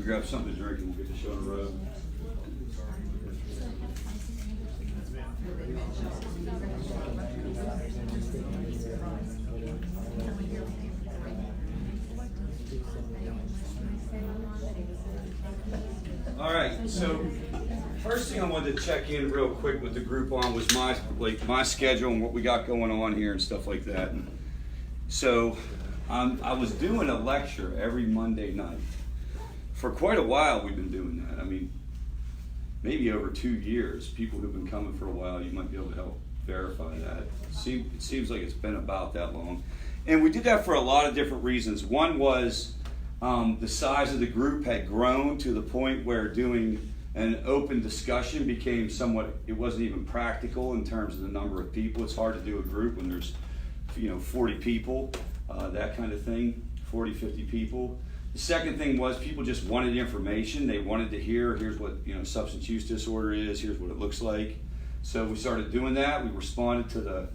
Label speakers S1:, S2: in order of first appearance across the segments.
S1: grab something to drink and we'll get the show on the road. All right, so first thing I wanted to check in real quick with the group on was my schedule and what we got going on here and stuff like that. And so I was doing a lecture every Monday night. For quite a while we've been doing that. I mean, maybe over 2 years. People who've been coming for a while, you might be able to help verify that. It seems like it's been about that long. And we did that for a lot of different reasons. One was the size of the group had grown to the point where doing an open discussion became somewhat, it wasn't even practical in terms of the number of people. It's hard to do a group when there's 40 people, that kind of thing, 40, 50 people. The second thing was people just wanted information. They wanted to hear, here's what substance use disorder is, here's what it looks like. So we started doing that. We responded to the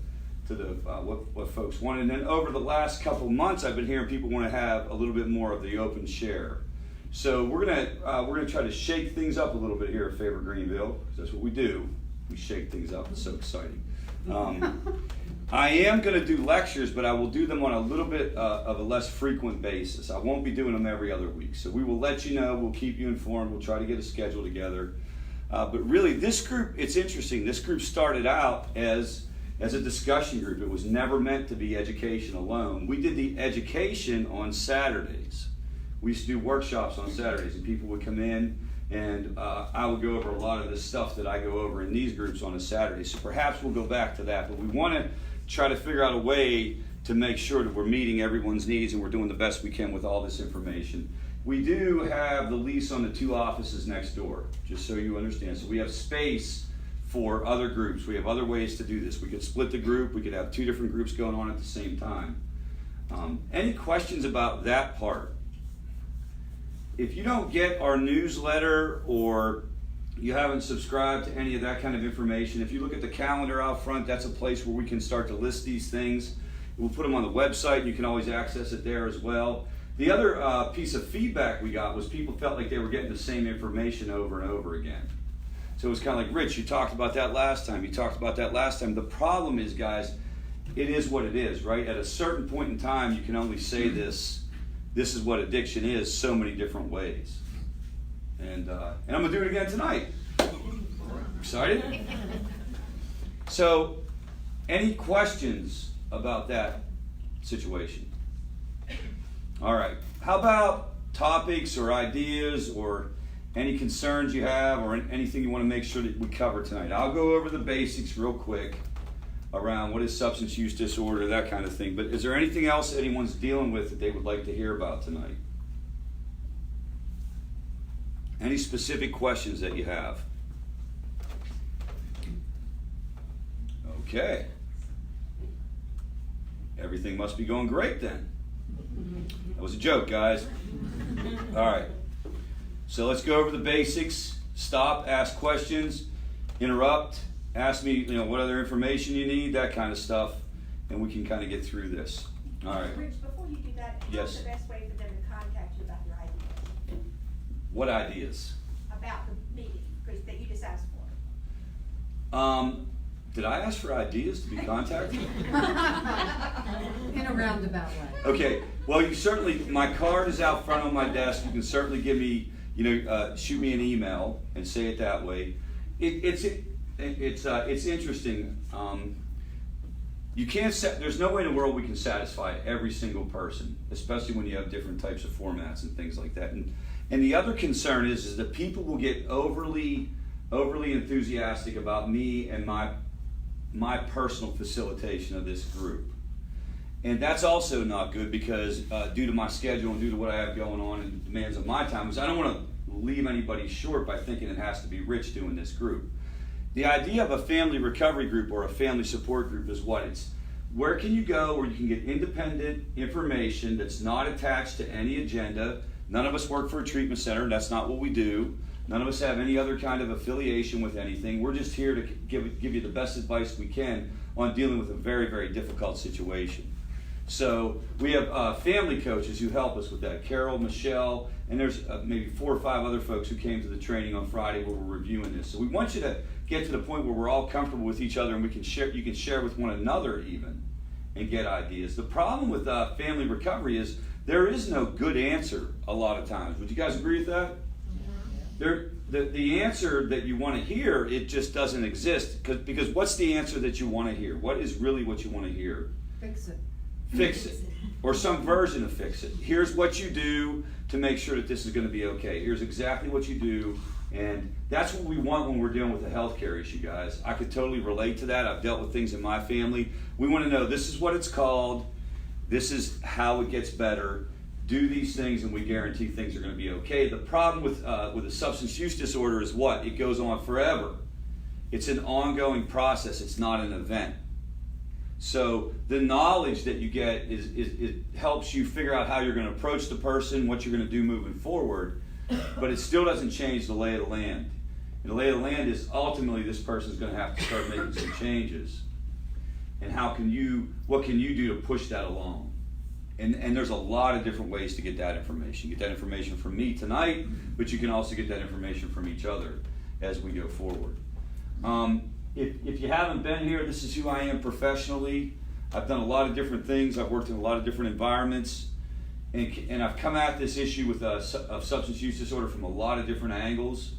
S1: what folks wanted. And then over the last couple of months, I've been hearing people want to have a little bit more of the open share. So we're gonna try to shake things up a little bit here at Favor Greenville, because that's what we do. We shake things up. It's so exciting. I am going to do lectures, but I will do them on a little bit of a less frequent basis. I won't be doing them every other week. So we will let you know. We'll keep you informed. We'll try to get a schedule together. But really, this group, it's interesting. This group started out as a discussion group. It was never meant to be education alone. We did the education on Saturdays. We used to do workshops on Saturdays, and people would come in, and I would go over a lot of the stuff that I go over in these groups on a Saturday. So perhaps we'll go back to that. But we want to try to figure out a way to make sure that we're meeting everyone's needs and we're doing the best we can with all this information. We do have the lease on the 2 offices next door, just so you understand. So we have space for other groups. We have other ways to do this. We could split the group. We could have 2 different groups going on at the same time. Any questions about that part? If you don't get our newsletter or you haven't subscribed to any of that kind of information, if you look at the calendar out front, that's a place where we can start to list these things. We'll put them on the website, and you can always access it there as well. The other piece of feedback we got was people felt like they were getting the same information over and over again. So it was kind of like, Rich, you talked about that last time. You talked about that last time. The problem is, guys, it is what it is, right? At a certain point in time, you can only say this is what addiction is so many different ways. And I'm going to do it again tonight. Excited? So, any questions about that situation? All right. How about topics or ideas or any concerns you have or anything you want to make sure that we cover tonight? I'll go over the basics real quick around what is substance use disorder, that kind of thing. But is there anything else anyone's dealing with that they would like to hear about tonight? Any specific questions that you have? Okay. Everything must be going great then. That was a joke, guys. All right. So let's go over the basics. Stop, ask questions, interrupt, ask me, what other information you need, that kind of stuff, and we can kind of get through this. All right.
S2: Rich, before you do that, what's the best way for them to contact you about your ideas?
S1: What ideas?
S2: About the meeting that you just asked for.
S1: Did I ask for ideas to be contacted?
S3: In a roundabout way.
S1: Okay. Well, you certainly, my card is out front on my desk. You can certainly give me, shoot me an email and say it that way. It's interesting. You can't there's no way in the world we can satisfy every single person, especially when you have different types of formats and things like that. And the other concern is that people will get overly enthusiastic about me and my personal facilitation of this group. And that's also not good because due to my schedule and due to what I have going on and demands of my time, is I don't want to leave anybody short by thinking it has to be Rich doing this group. The idea of a family recovery group or a family support group is what? It's where can you go where you can get independent information that's not attached to any agenda. None of us work for a treatment center. That's not what we do. None of us have any other kind of affiliation with anything. We're just here to give you the best advice we can on dealing with a very, very difficult situation. So we have family coaches who help us with that. Carol, Michelle, and there's maybe 4 or 5 other folks who came to the training on Friday where we're reviewing this. So we want you to get to the point where we're all comfortable with each other and we can share. You can share with one another even and get ideas. The problem with family recovery is there is no good answer a lot of times. Would you guys agree with that? The answer that you want to hear, it just doesn't exist. Because what's the answer that you want to hear? What is really what you want to hear?
S3: Fix it.
S1: Fix it. Or some version of fix it. Here's what you do to make sure that this is going to be okay. Here's exactly what you do. And that's what we want when we're dealing with a healthcare issue, guys. I could totally relate to that. I've dealt with things in my family. We want to know this is what it's called. This is how it gets better. Do these things and we guarantee things are going to be okay. The problem with a substance use disorder is what? It goes on forever. It's an ongoing process. It's not an event. So the knowledge that you get it helps you figure out how you're going to approach the person, what you're going to do moving forward, but it still doesn't change the lay of the land. And the lay of the land is ultimately this person's going to have to start making some changes. And what can you do to push that along? And there's a lot of different ways to get that information. Get that information from me tonight, but you can also get that information from each other as we go forward. If you haven't been here, this is who I am professionally. I've done a lot of different things. I've worked in a lot of different environments. And I've come at this issue of substance use disorder from a lot of different angles.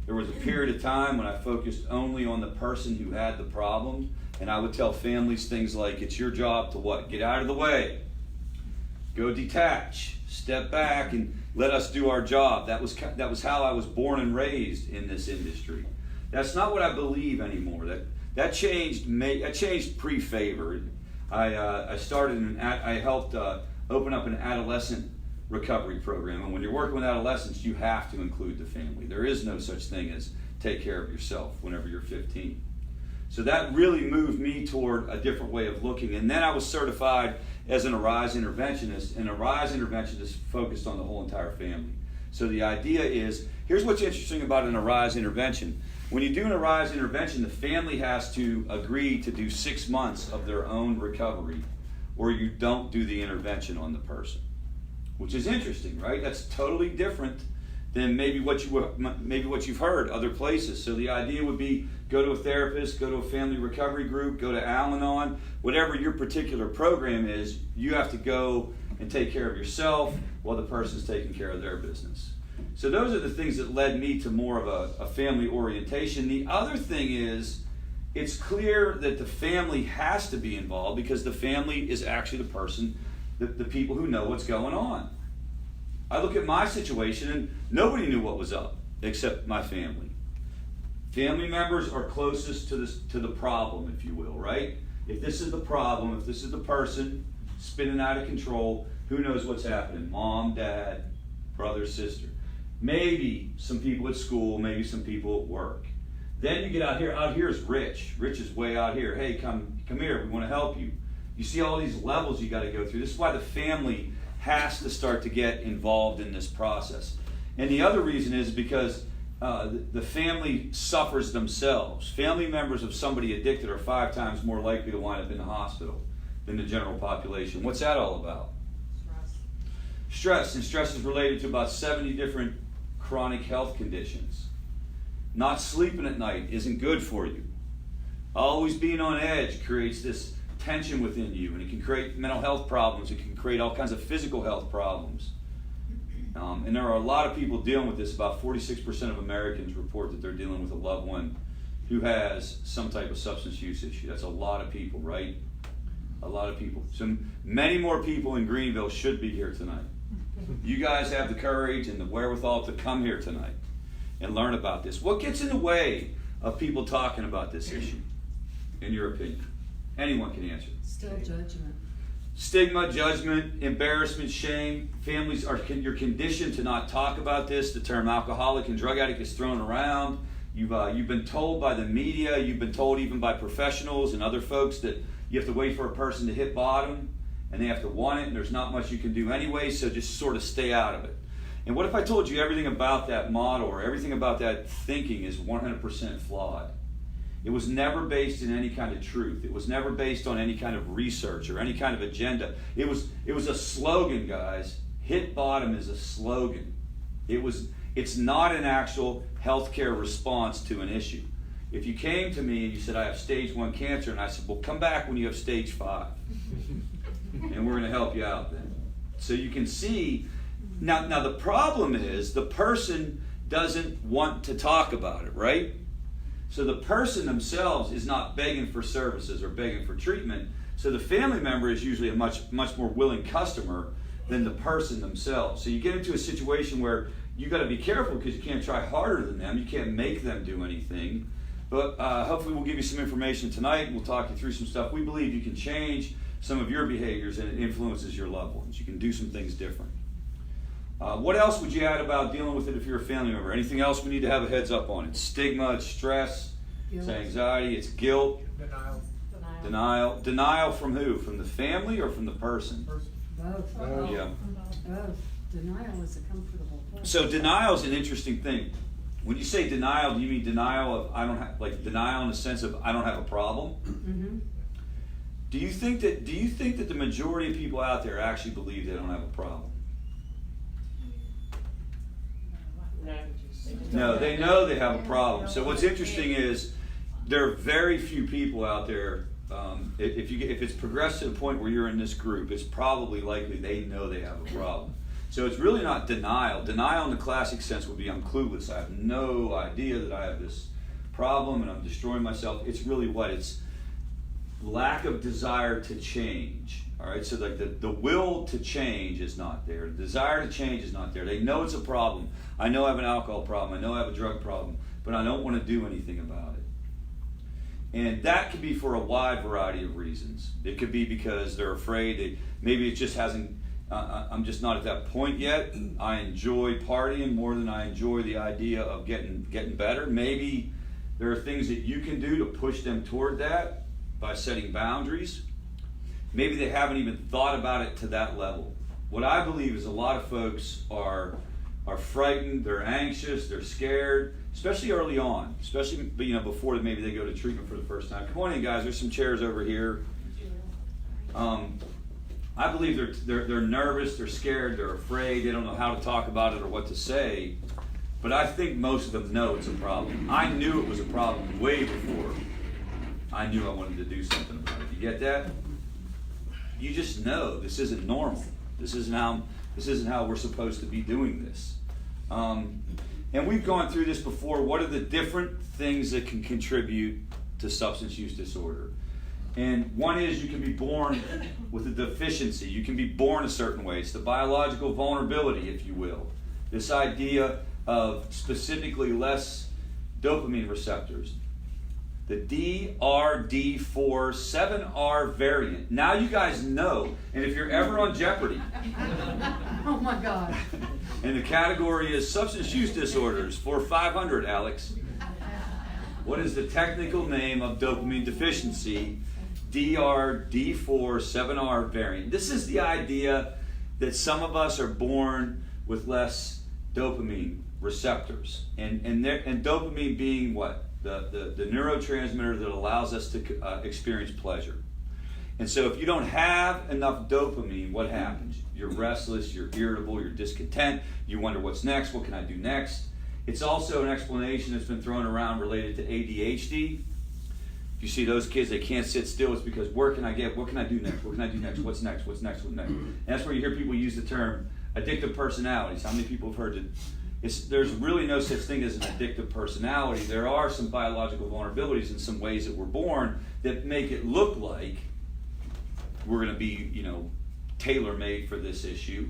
S1: There was a period of time when I focused only on the person who had the problem. And I would tell families things like, it's your job to what? Get out of the way. Go detach. Step back and let us do our job. That was how I was born and raised in this industry. That's not what I believe anymore. That changed. That changed pre-favor. I helped open up an adolescent recovery program, and when you're working with adolescents, you have to include the family. There is no such thing as take care of yourself whenever you're 15. So that really moved me toward a different way of looking. And then I was certified as an Arise interventionist, and Arise interventionist focused on the whole entire family. So the idea is, here's what's interesting about an Arise intervention. When you do an Arise intervention, the family has to agree to do 6 months of their own recovery, or you don't do the intervention on the person, which is interesting, right? That's totally different than maybe what you've heard other places. So the idea would be go to a therapist, go to a family recovery group, go to Al-Anon, whatever your particular program is, you have to go and take care of yourself while the person's taking care of their business. So those are the things that led me to more of a family orientation. The other thing is, it's clear that the family has to be involved because the family is actually the person, the people who know what's going on. I look at my situation and nobody knew what was up except my family. Family members are closest to the problem, if you will, right? If this is the problem, if this is the person spinning out of control, who knows what's happening? Mom, dad, brother, sister. Maybe some people at school, maybe some people at work. Then you get out here. Out here is Rich. Rich is way out here. Hey, come here. We want to help you. You see all these levels you got to go through. This is why the family has to start to get involved in this process. And the other reason is because the family suffers themselves. Family members of somebody addicted are 5 times more likely to wind up in the hospital than the general population. What's that all about? Stress. And stress is related to about 70 different chronic health conditions. Not sleeping at night isn't good for you. Always being on edge creates this tension within you, and it can create mental health problems. It can create all kinds of physical health problems. And there are a lot of people dealing with this. About 46% of Americans report that they're dealing with a loved one who has some type of substance use issue. That's a lot of people, right? A lot of people. So many more people in Greenville should be here tonight. You guys have the courage and the wherewithal to come here tonight and learn about this. What gets in the way of people talking about this issue, in your opinion? Anyone can answer.
S3: Still judgment.
S1: Stigma, judgment, embarrassment, shame. Families you're conditioned to not talk about this. The term alcoholic and drug addict is thrown around. You've been told by the media, you've been told even by professionals and other folks that you have to wait for a person to hit bottom and they have to want it, and there's not much you can do anyway, so just sort of stay out of it. And what if I told you everything about that model or everything about that thinking is 100% flawed? It was never based in any kind of truth. It was never based on any kind of research or any kind of agenda. It was a slogan, guys. Hit bottom is a slogan. It's not an actual healthcare response to an issue. If you came to me and you said, I have stage 1 cancer, and I said, well, come back when you have stage 5. And we're going to help you out then. So you can see, now the problem is the person doesn't want to talk about it, right? So the person themselves is not begging for services or begging for treatment. So the family member is usually a much more willing customer than the person themselves. So you get into a situation where you got to be careful because you can't try harder than them. You can't make them do anything. But hopefully we'll give you some information tonight, and we'll talk you through some stuff. We believe you can change some of your behaviors, and it influences your loved ones. You can do some things different. What else would you add about dealing with it if you're a family member? Anything else we need to have a heads up on? It's stigma, it's stress, it's anxiety, it's guilt, denial. Denial from who? From the family or from the person?
S3: Both.
S1: Yeah.
S3: Both. Denial is a comfortable place.
S1: So denial is an interesting thing. When you say denial, do you mean denial of denial in the sense of I don't have a problem?
S3: Mm-hmm.
S1: Do you think that the majority of people out there actually believe they don't have a problem? No, they know they have a problem. So what's interesting is there are very few people out there. If it's progressed to the point where you're in this group, it's probably likely they know they have a problem. So it's really not denial. Denial in the classic sense would be I'm clueless. I have no idea that I have this problem and I'm destroying myself. It's really what? It's lack of desire to change. All right, so like the will to change is not there. The desire to change is not there. They know it's a problem. I know I have an alcohol problem. I know I have a drug problem, but I don't want to do anything about it. And that could be for a wide variety of reasons. It could be because they're afraid. Maybe it just hasn't, I'm just not at that point yet. I enjoy partying more than I enjoy the idea of getting better. Maybe there are things that you can do to push them toward that by setting boundaries. Maybe they haven't even thought about it to that level. What I believe is a lot of folks are frightened, they're anxious, they're scared, especially early on, especially before maybe they go to treatment for the first time. Come on in, guys. There's some chairs over here. I believe they're nervous, they're scared, they're afraid, they don't know how to talk about it or what to say. But I think most of them know it's a problem. I knew it was a problem way before I knew I wanted to do something about it. You get that? You just know this isn't normal. This isn't how we're supposed to be doing this. And we've gone through this before. What are the different things that can contribute to substance use disorder? And one is you can be born with a deficiency. You can be born a certain way. It's the biological vulnerability, if you will. This idea of specifically less dopamine receptors. The DRD4 7R variant. Now you guys know. And if you're ever on Jeopardy.
S3: Oh my God.
S1: And the category is substance use disorders for 500, Alex. What is the technical name of dopamine deficiency? DRD4 7R variant. This is the idea that some of us are born with less dopamine receptors. And dopamine being what? The neurotransmitter that allows us to experience pleasure. And so if you don't have enough dopamine, what happens? You're restless, you're irritable, you're discontent, you wonder what's next, what can I do next? It's also an explanation that's been thrown around related to ADHD. You see those kids, they can't sit still. It's because where can I get? What can I do next? What can I do next? What's next? What's next? What's next? And that's where you hear people use the term addictive personalities. How many people have heard it? There's really no such thing as an addictive personality. There are some biological vulnerabilities in some ways that we're born that make it look like we're going to be, tailor-made for this issue.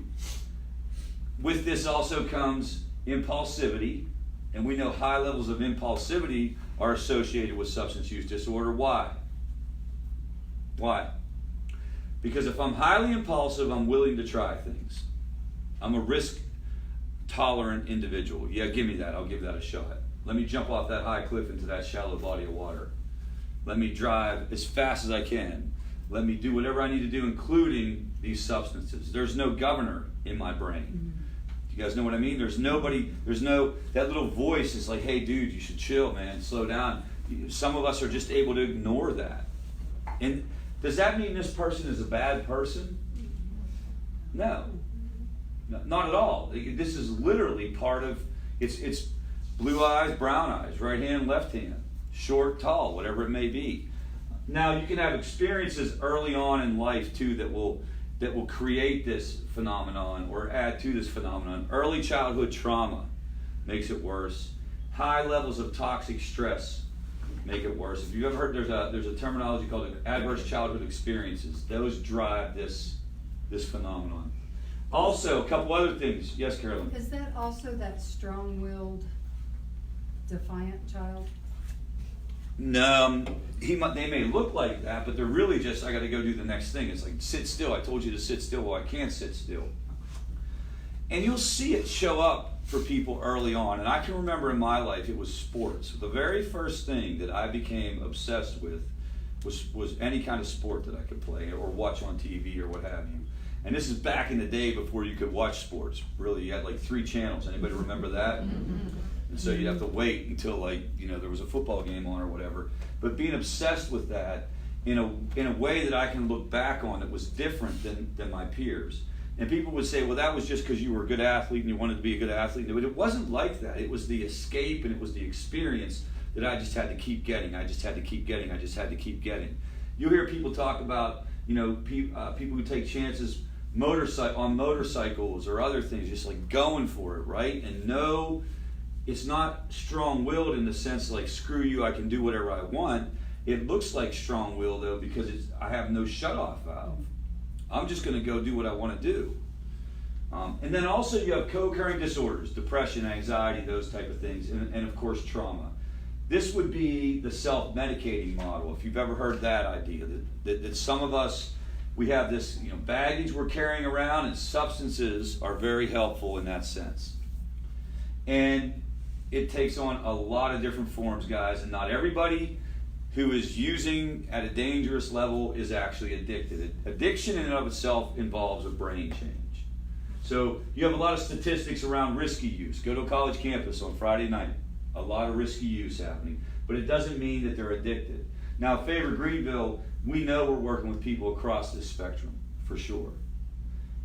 S1: With this also comes impulsivity, and we know high levels of impulsivity are associated with substance use disorder. Why? Why? Because if I'm highly impulsive, I'm willing to try things. I'm a risk-tolerant individual. Yeah, give me that. I'll give that a shot. Let me jump off that high cliff into that shallow body of water. Let me drive as fast as I can. Let me do whatever I need to do, including these substances. There's no governor in my brain. You guys know what I mean? There's no, that little voice is like, hey dude, you should chill, man, slow down. some of us are just able to ignore that. And does that mean this person is a bad person? No. Not at all. This is literally part of, it's blue eyes, brown eyes, right hand, left hand, short, tall, whatever it may be. Now, you can have experiences early on in life too that will create this phenomenon or add to this phenomenon. Early childhood trauma makes it worse. High levels of toxic stress make it worse. If you've ever heard, there's a terminology called adverse childhood experiences. Those drive this phenomenon. Also, a couple other things. Yes, Carolyn?
S3: Is that also that strong-willed, defiant child?
S1: No, they may look like that, but they're really just, I got to go do the next thing. It's like, sit still. I told you to sit still. Well, I can't sit still. And you'll see it show up for people early on. And I can remember in my life, it was sports. The very first thing that I became obsessed with was any kind of sport that I could play or watch on TV or what have you. And this is back in the day before you could watch sports. Really, you had like 3 channels. Anybody remember that? And so you'd have to wait until there was a football game on or whatever. But being obsessed with that in a way that I can look back on that was different than my peers. And people would say, well, that was just because you were a good athlete and you wanted to be a good athlete. But it wasn't like that. It was the escape and it was the experience that I just had to keep getting. I just had to keep getting. I just had to keep getting. You'll hear people talk about, people who take chances on motorcycles or other things, just like going for it, right? And no, it's not strong-willed in the sense like, screw you, I can do whatever I want. It looks like strong-will though because I have no shut-off valve. I'm just going to go do what I want to do. And then also you have co-occurring disorders, depression, anxiety, those type of things, and of course trauma. This would be the self-medicating model, if you've ever heard that idea, that some of us, we have this baggage we're carrying around, and substances are very helpful in that sense. And it takes on a lot of different forms, guys, and not everybody who is using at a dangerous level is actually addicted. Addiction in and of itself involves a brain change. So you have a lot of statistics around risky use. Go to a college campus on Friday night. A lot of risky use happening. But it doesn't mean that they're addicted. Now, Favor Greenville, we know we're working with people across this spectrum, for sure.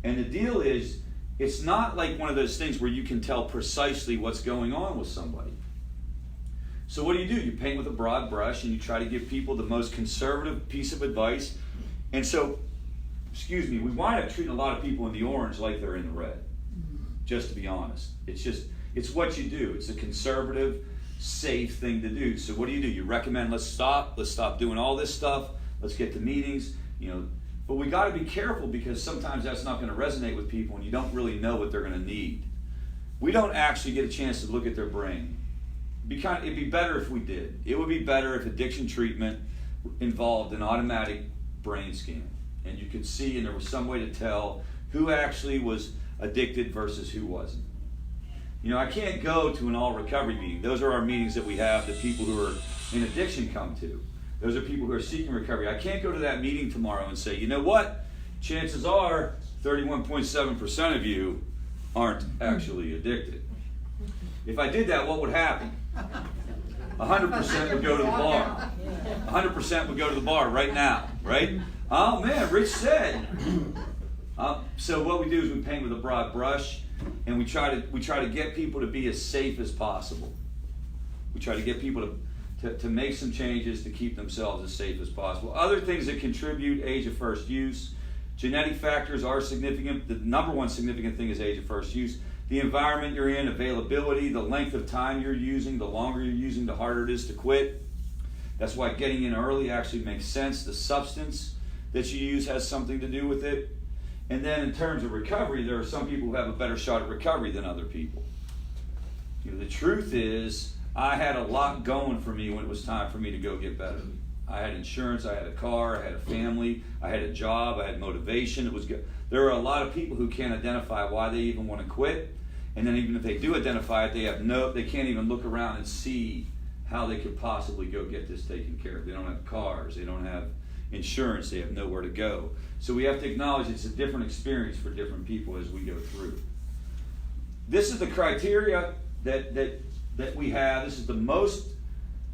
S1: And the deal is, it's not like one of those things where you can tell precisely what's going on with somebody. So what do? You paint with a broad brush and you try to give people the most conservative piece of advice. And so, we wind up treating a lot of people in the orange like they're in the red, just to be honest. It's what you do. It's a conservative, safe thing to do. So what do? You recommend, let's stop doing all this stuff, let's get to meetings, But we got to be careful because sometimes that's not going to resonate with people and you don't really know what they're going to need. We don't actually get a chance to look at their brain. It'd be better if we did. It would be better if addiction treatment involved an automatic brain scan. And you could see, and there was some way to tell who actually was addicted versus who wasn't. I can't go to an all recovery meeting. Those are our meetings that we have that people who are in addiction come to. Those are people who are seeking recovery. I can't go to that meeting tomorrow and say, you know what? Chances are 31.7% of you aren't actually addicted. If I did that, what would happen? 100% would go to the bar. 100% would go to the bar right now, right? Oh man, Rich said. So what we do is we paint with a broad brush, and we try to get people to be as safe as possible. We try to get people to make some changes to keep themselves as safe as possible. Other things that contribute: age of first use. Genetic factors are significant. The number one significant thing is age of first use. The environment you're in, availability, the length of time you're using. The longer you're using, the harder it is to quit. That's why getting in early actually makes sense. The substance that you use has something to do with it. And then in terms of recovery, there are some people who have a better shot at recovery than other people. The truth is, I had a lot going for me when it was time for me to go get better. I had insurance, I had a car, I had a family, I had a job, I had motivation. It was good. There are a lot of people who can't identify why they even want to quit. And then even if they do identify it, they can't even look around and see how they could possibly go get this taken care of. They don't have cars, they don't have insurance, they have nowhere to go. So we have to acknowledge it's a different experience for different people as we go through. This is the criteria that we have. This is the most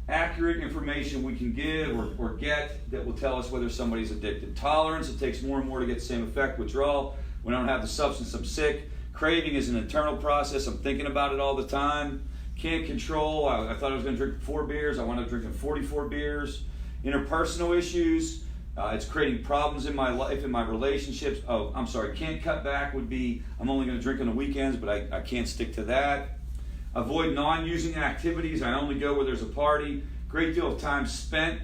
S1: accurate information we can give or get that will tell us whether somebody's addicted. Tolerance, it takes more and more to get the same effect. Withdrawal, when I don't have the substance, I'm sick. Craving is an internal process. I'm thinking about it all the time. Can't control. I thought I was going to drink 4 beers. I wound up drinking 44 beers. Interpersonal issues. It's creating problems in my life, in my relationships. Oh, I'm sorry. Can't cut back would be I'm only going to drink on the weekends, but I can't stick to that. Avoid non-using activities. I only go where there's a party. Great deal of time spent.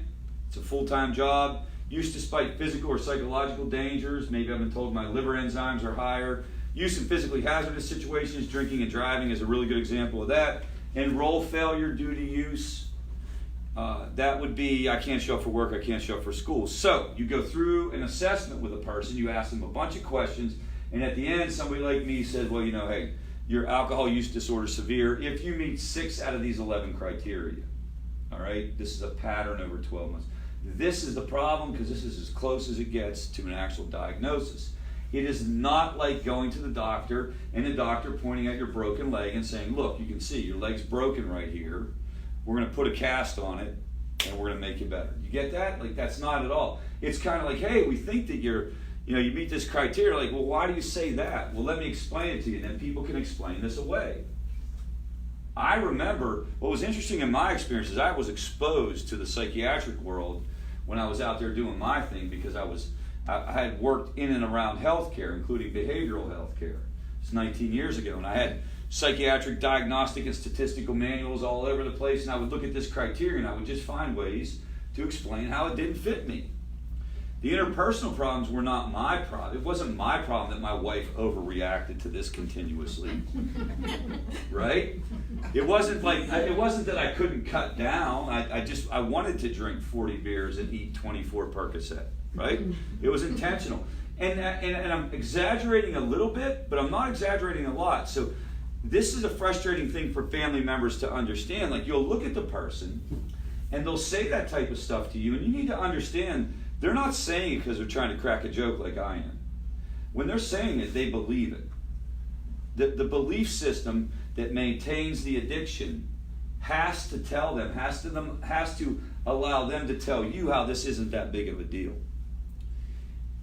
S1: It's a full-time job. Use despite physical or psychological dangers. Maybe I've been told my liver enzymes are higher. Use in physically hazardous situations. Drinking and driving is a really good example of that. Enroll failure due to use. That would be I can't show up for work, I can't show up for school. So you go through an assessment with a person. You ask them a bunch of questions. And at the end, somebody like me says, well, hey, your alcohol use disorder is severe if you meet 6 out of these 11 criteria. All right? This is a pattern over 12 months. This is the problem because this is as close as it gets to an actual diagnosis. It is not like going to the doctor and the doctor pointing at your broken leg and saying, look, you can see your leg's broken right here. We're going to put a cast on it and we're going to make you better. You get that? Like, that's not at all. It's kind of like, hey, we think that you meet this criteria. Like, well, why do you say that? Well, let me explain it to you, and then people can explain this away. I remember what was interesting in my experience is I was exposed to the psychiatric world when I was out there doing my thing because I had worked in and around healthcare, including behavioral healthcare. It's 19 years ago, and I had psychiatric diagnostic and statistical manuals all over the place, and I would look at this criteria and I would just find ways to explain how it didn't fit me. The interpersonal problems were not my problem. It wasn't my problem that my wife overreacted to this continuously, right? It wasn't that I couldn't cut down. I wanted to drink 40 beers and eat 24 Percocet, right? It was intentional. And I'm exaggerating a little bit, but I'm not exaggerating a lot. So this is a frustrating thing for family members to understand. Like, you'll look at the person and they'll say that type of stuff to you, and you need to understand they're not saying it because they're trying to crack a joke like I am. When they're saying it, they believe it. The belief system that maintains the addiction has to tell them, has to allow them to tell you how this isn't that big of a deal.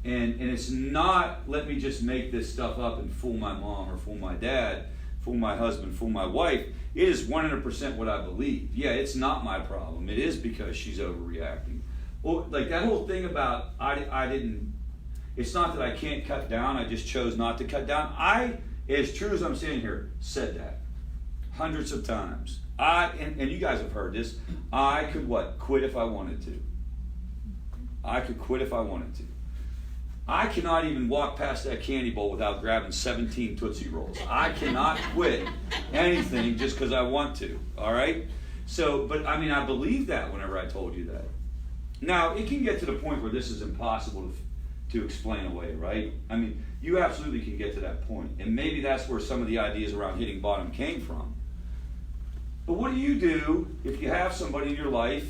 S1: And it's not, let me just make this stuff up and fool my mom or fool my dad, fool my husband, fool my wife. It is 100% what I believe. Yeah, it's not my problem. It is because she's overreacting. Well, like that whole thing about it's not that I can't cut down, I just chose not to cut down. As true as I'm sitting here, said that hundreds of times. And you guys have heard this, I could quit if I wanted to. I could quit if I wanted to. I cannot even walk past that candy bowl without grabbing 17 Tootsie Rolls. I cannot quit anything just because I want to, all right? So, but I mean, I believe that whenever I told you that. Now, it can get to the point where this is impossible to explain away, right? I mean, you absolutely can get to that point. And maybe that's where some of the ideas around hitting bottom came from. But what do you do if you have somebody in your life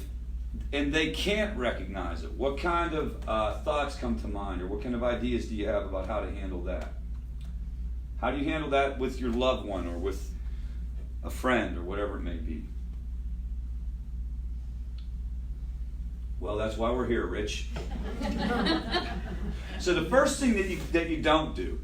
S1: and they can't recognize it? What kind of thoughts come to mind, or what kind of ideas do you have about how to handle that? How do you handle that with your loved one or with a friend or whatever it may be? Well, that's why we're here, Rich. So the first thing that you don't do,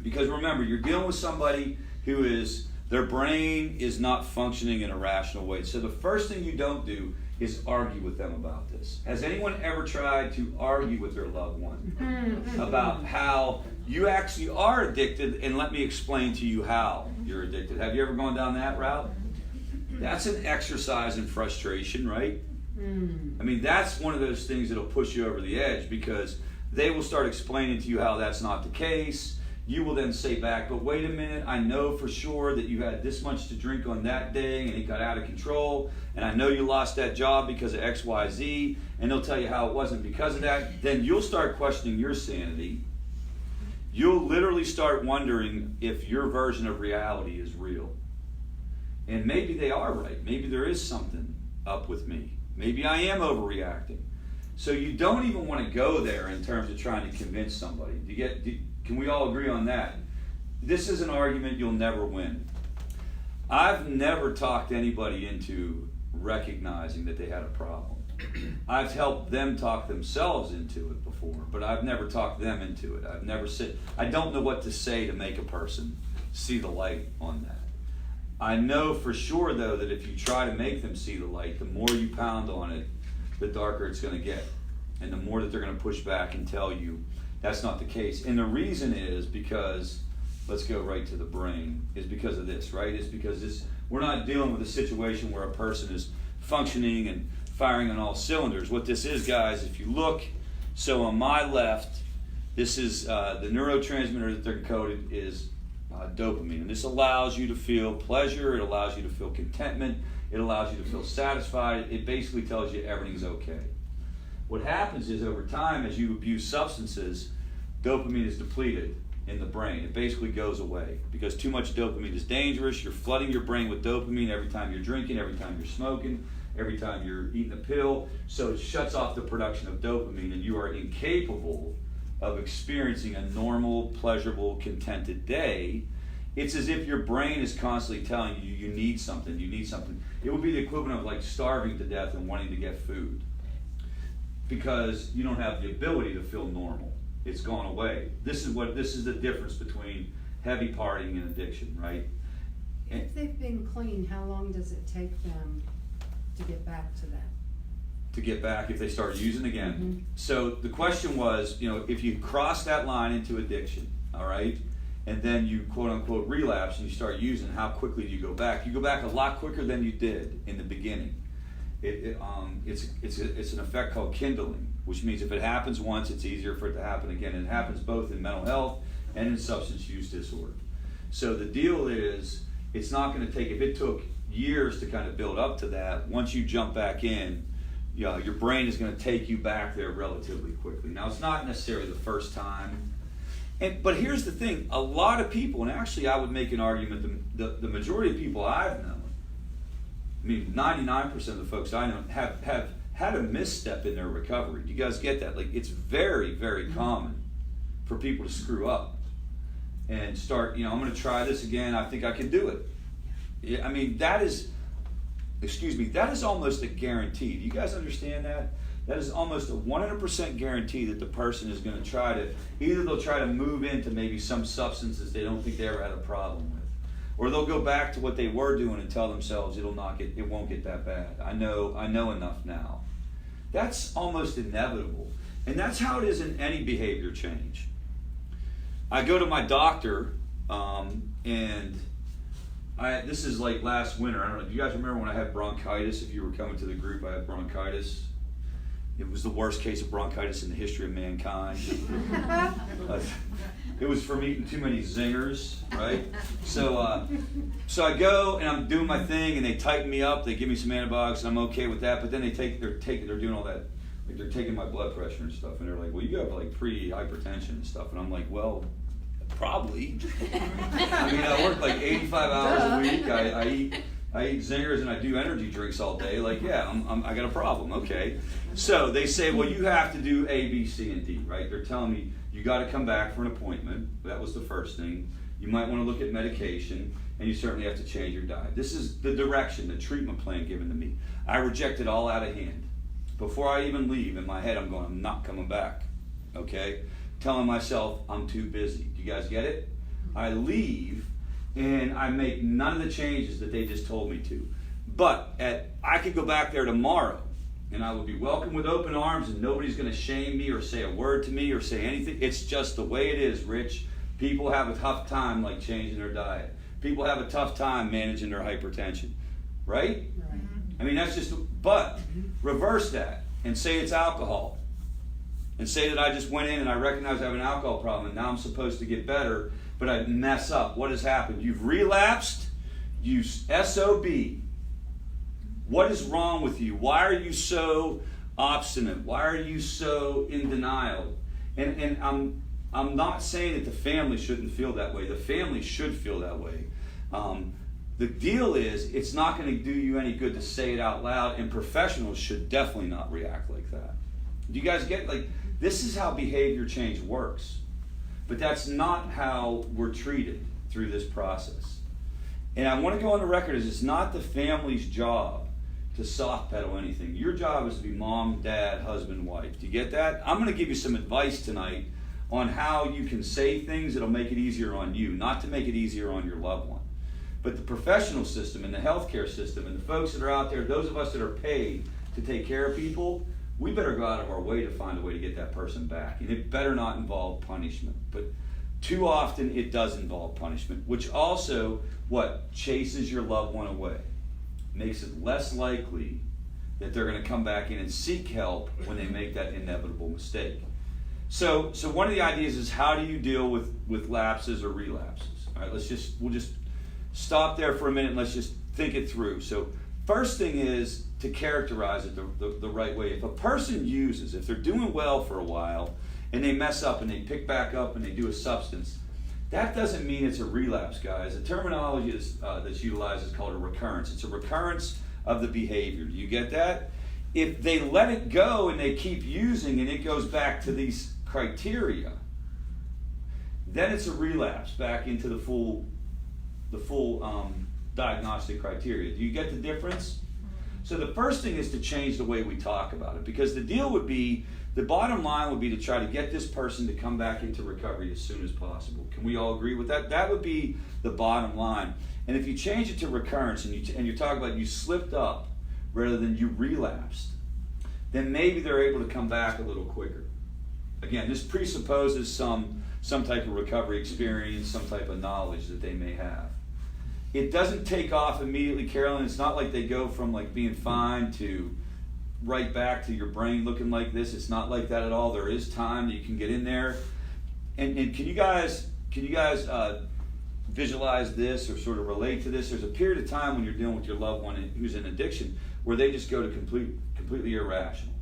S1: because remember, you're dealing with somebody who their brain is not functioning in a rational way. So the first thing you don't do is argue with them about this. Has anyone ever tried to argue with their loved one about how you actually are addicted, and let me explain to you how you're addicted? Have you ever gone down that route? That's an exercise in frustration, right? I mean, that's one of those things that'll push you over the edge, because they will start explaining to you how that's not the case. You will then say back, but wait a minute, I know for sure that you had this much to drink on that day and it got out of control, and I know you lost that job because of X, Y, Z, and they'll tell you how it wasn't because of that. Then you'll start questioning your sanity. You'll literally start wondering if your version of reality is real. And maybe they are right. Maybe there is something up with me. Maybe I am overreacting. So you don't even want to go there in terms of trying to convince somebody. Can we all agree on that? This is an argument you'll never win. I've never talked anybody into recognizing that they had a problem. I've helped them talk themselves into it before, but I've never talked them into it. I've never said, I don't know what to say to make a person see the light on that. I know for sure, though, that if you try to make them see the light, the more you pound on it, the darker it's going to get. And the more that they're going to push back and tell you that's not the case. And the reason is because, let's go right to the brain, is because of this, right? It's because we're not dealing with a situation where a person is functioning and firing on all cylinders. What this is, guys, if you look, so on my left, this is the neurotransmitter that they're encoded is dopamine. And this allows you to feel pleasure, it allows you to feel contentment, it allows you to feel satisfied. It basically tells you everything's okay. What happens is over time, as you abuse substances, dopamine is depleted in the brain. It basically goes away because too much dopamine is dangerous. You're flooding your brain with dopamine every time you're drinking, every time you're smoking, every time you're eating a pill. So it shuts off the production of dopamine, and you are incapable of experiencing a normal, pleasurable, contented day. It's as if your brain is constantly telling you you need something, you need something. It would be the equivalent of like starving to death and wanting to get food because you don't have the ability to feel normal. It's gone away. This is the difference between heavy partying and addiction, right?
S3: If they've been clean, how long does it take them to get back to that?
S1: To get back if they start using again.
S3: Mm-hmm.
S1: So the question was, if you cross that line into addiction, all right, and then you quote unquote relapse and you start using, how quickly do you go back? You go back a lot quicker than you did in the beginning. It's an effect called kindling, which means if it happens once, it's easier for it to happen again. And it happens both in mental health and in substance use disorder. So the deal is, it's not going to take, if it took years to kind of build up to that, once you jump back in, your brain is going to take you back there relatively quickly. Now, it's not necessarily the first time. But here's the thing, a lot of people, and actually I would make an argument, the majority of people I've known, 99% of the folks I know have had a misstep in their recovery. Do you guys get that? Like, it's very, very common for people to screw up and start, I'm going to try this again, I think I can do it. Yeah, that is almost a guarantee. Do you guys understand that? That is almost a 100% guarantee that the person is going to try to, either they'll try to move into maybe some substances they don't think they ever had a problem with, or they'll go back to what they were doing and tell themselves it won't get that bad. I know enough now. That's almost inevitable. And that's how it is in any behavior change. I go to my doctor, and this is like last winter. I don't know. Do you guys remember when I had bronchitis? If you were coming to the group, I had bronchitis. It was the worst case of bronchitis in the history of mankind. It was from eating too many zingers, right? So I go and I'm doing my thing, and they tighten me up. They give me some antibiotics, and I'm okay with that. But then they're doing all that, like they're taking my blood pressure and stuff, and they're like, well, you have like pre-hypertension and stuff, and I'm like, well, probably. I work like 85 hours a week. I eat zingers and I do energy drinks all day. Like, yeah, I got a problem. Okay. So they say, well, you have to do A, B, C, and D, right? They're telling me you got to come back for an appointment. That was the first thing. You might want to look at medication, and you certainly have to change your diet. This is the direction, the treatment plan given to me. I reject it all out of hand. Before I even leave, in my head, I'm going, I'm not coming back. Okay? Telling myself I'm too busy. Do you guys get it? I leave, and I make none of the changes that they just told me to. But I could go back there tomorrow, and I would be welcomed with open arms, and nobody's going to shame me or say a word to me or say anything. It's just the way it is, Rich. People have a tough time like changing their diet. People have a tough time managing their hypertension, right? That's just, but reverse that and say it's alcohol. And say that I just went in and I recognize I have an alcohol problem, and now I'm supposed to get better, but I mess up. What has happened? You've relapsed. You SOB. What is wrong with you? Why are you so obstinate? Why are you so in denial? And I'm not saying that the family shouldn't feel that way. The family should feel that way. The deal is, it's not going to do you any good to say it out loud, and professionals should definitely not react like that. Do you guys get, this is how behavior change works. But that's not how we're treated through this process. And I want to go on the record as it's not the family's job to soft pedal anything. Your job is to be mom, dad, husband, wife. Do you get that? I'm going to give you some advice tonight on how you can say things that'll make it easier on you, not to make it easier on your loved one. But the professional system and the healthcare system and the folks that are out there, those of us that are paid to take care of people, we better go out of our way to find a way to get that person back. And it better not involve punishment. But too often it does involve punishment, which also, chases your loved one away. Makes it less likely that they're going to come back in and seek help when they make that inevitable mistake. So one of the ideas is, how do you deal with lapses or relapses? All right, we'll just stop there for a minute and let's just think it through. So first thing is to characterize it the right way. If a person if they're doing well for a while and they mess up and they pick back up and they do a substance, that doesn't mean it's a relapse, guys. The terminology that's utilized is called a recurrence. It's a recurrence of the behavior. Do you get that? If they let it go and they keep using and it goes back to these criteria, then it's a relapse back into the full diagnostic criteria. Do you get the difference? So the first thing is to change the way we talk about it, because the deal would be, the bottom line would be to try to get this person to come back into recovery as soon as possible. Can we all agree with that? That would be the bottom line. And if you change it to recurrence and you talk about you slipped up rather than you relapsed, then maybe they're able to come back a little quicker. Again, this presupposes some type of recovery experience, some type of knowledge that they may have. It doesn't take off immediately, Carolyn. It's not like they go from like being fine to right back to your brain looking like this. It's not like that at all. There is time that you can get in there. And can you guys visualize this or sort of relate to this? There's a period of time when you're dealing with your loved one who's in addiction where they just go to completely irrational.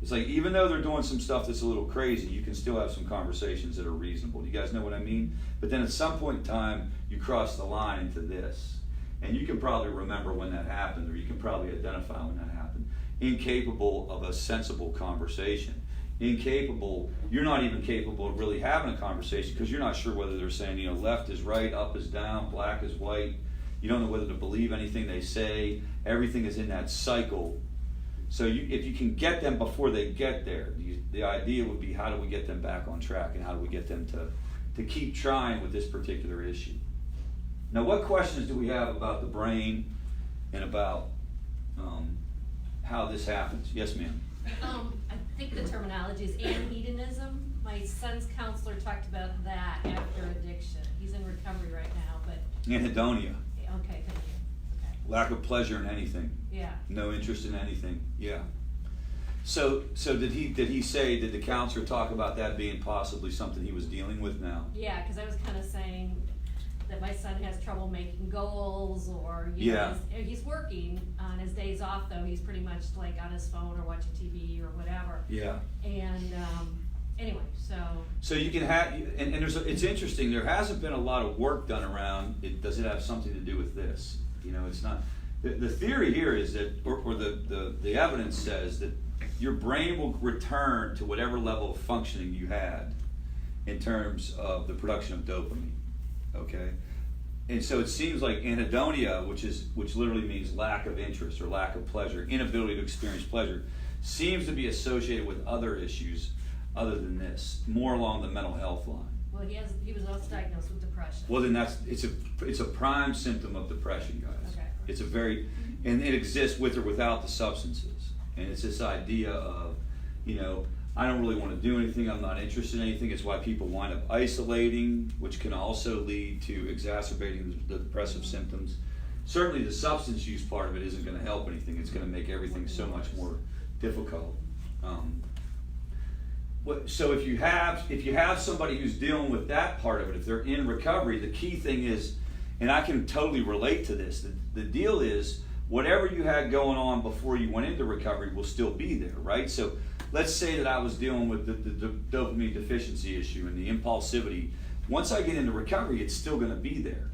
S1: It's like, even though they're doing some stuff that's a little crazy, you can still have some conversations that are reasonable. Do you guys know what I mean? But then at some point in time, you cross the line into this. And you can probably remember when that happened, or you can probably identify when that happened. Incapable of a sensible conversation. You're not even capable of really having a conversation because you're not sure whether they're saying, left is right, up is down, black is white. You don't know whether to believe anything they say. Everything is in that cycle. So if you can get them before they get there, the idea would be, how do we get them back on track, and how do we get them to keep trying with this particular issue? Now, what questions do we have about the brain and about how this happens? Yes, ma'am.
S4: I think the terminology is anhedonism. My son's counselor talked about that after addiction. He's in recovery right now, but...
S1: Anhedonia.
S4: Okay, thank you. Okay.
S1: Lack of pleasure in anything.
S4: Yeah.
S1: No interest in anything. Yeah. So did the counselor talk about that being possibly something he was dealing with now?
S4: Yeah, because I was kind of saying that my son has trouble making goals, or he's working on his days off, though he's pretty much like on his phone or watching TV or whatever. Yeah. And anyway, so you can have, and it's interesting. There hasn't been a lot of work done around it. Does it have something to do with this? It's not. The theory here is that, or the evidence says that your brain will return to whatever level of functioning you had in terms of the production of dopamine. Okay, and so it seems like anhedonia, which literally means lack of interest or lack of pleasure, inability to experience pleasure, seems to be associated with other issues other than this, more along the mental health line. Well, he was also diagnosed with depression.
S1: Well, then it's a prime symptom of depression, guys. Okay. It's a very, and it exists with or without the substances, and it's this idea of, I don't really want to do anything, I'm not interested in anything. It's why people wind up isolating, which can also lead to exacerbating the depressive symptoms. Certainly the substance use part of it isn't going to help anything. It's going to make everything so much more difficult. So if you have somebody who's dealing with that part of it, if they're in recovery, the key thing is, and I can totally relate to this, the deal is, whatever you had going on before you went into recovery will still be there, right? So let's say that I was dealing with the dopamine deficiency issue and the impulsivity. Once I get into recovery, it's still going to be there.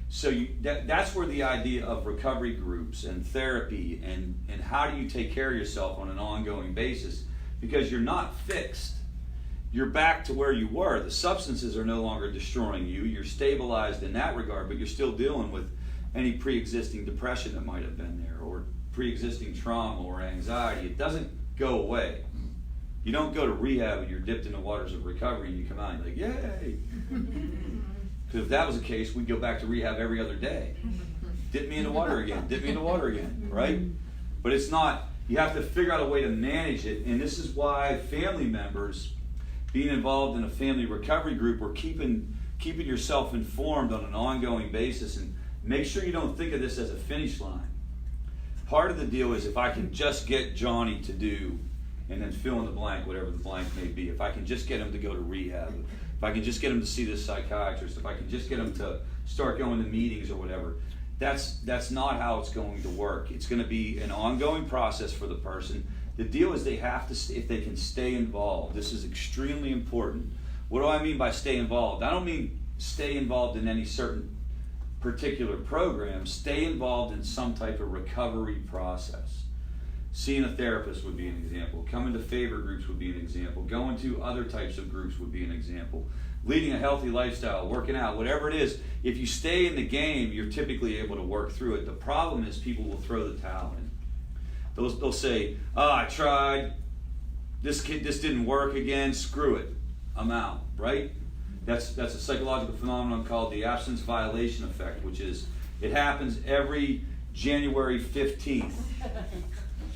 S1: So that's where the idea of recovery groups and therapy and how do you take care of yourself on an ongoing basis, because you're not fixed. You're back to where you were. The substances are no longer destroying you. You're stabilized in that regard, but you're still dealing with any pre-existing depression that might have been there, or pre-existing trauma or anxiety, it doesn't go away. You don't go to rehab and you're dipped in the waters of recovery and you come out and you're like, yay! Because if that was the case, we'd go back to rehab every other day. Dip me in the water again, dip me in the water again, right? But it's not. You have to figure out a way to manage it, and this is why family members, being involved in a family recovery group, or keeping yourself informed on an ongoing basis, and make sure you don't think of this as a finish line. Part of the deal is if I can just get Johnny to do, and then fill in the blank, whatever the blank may be, if I can just get him to go to rehab, if I can just get him to see this psychiatrist, if I can just get him to start going to meetings or whatever, that's not how it's going to work. It's going to be an ongoing process for the person. The deal is they have to, if they can stay involved. This is extremely important. What do I mean by stay involved? I don't mean stay involved in any certain particular program. Stay involved in some type of recovery process. Seeing a therapist would be an example. Coming to favor groups would be an example. Going to other types of groups would be an example. Leading a healthy lifestyle, working out, whatever it is. If you stay in the game, you're typically able to work through it. The problem is people will throw the towel in. They'll say, oh, I tried. This didn't work again. Screw it. I'm out, right? That's a psychological phenomenon called the absence violation effect, which is, it happens every January 15th.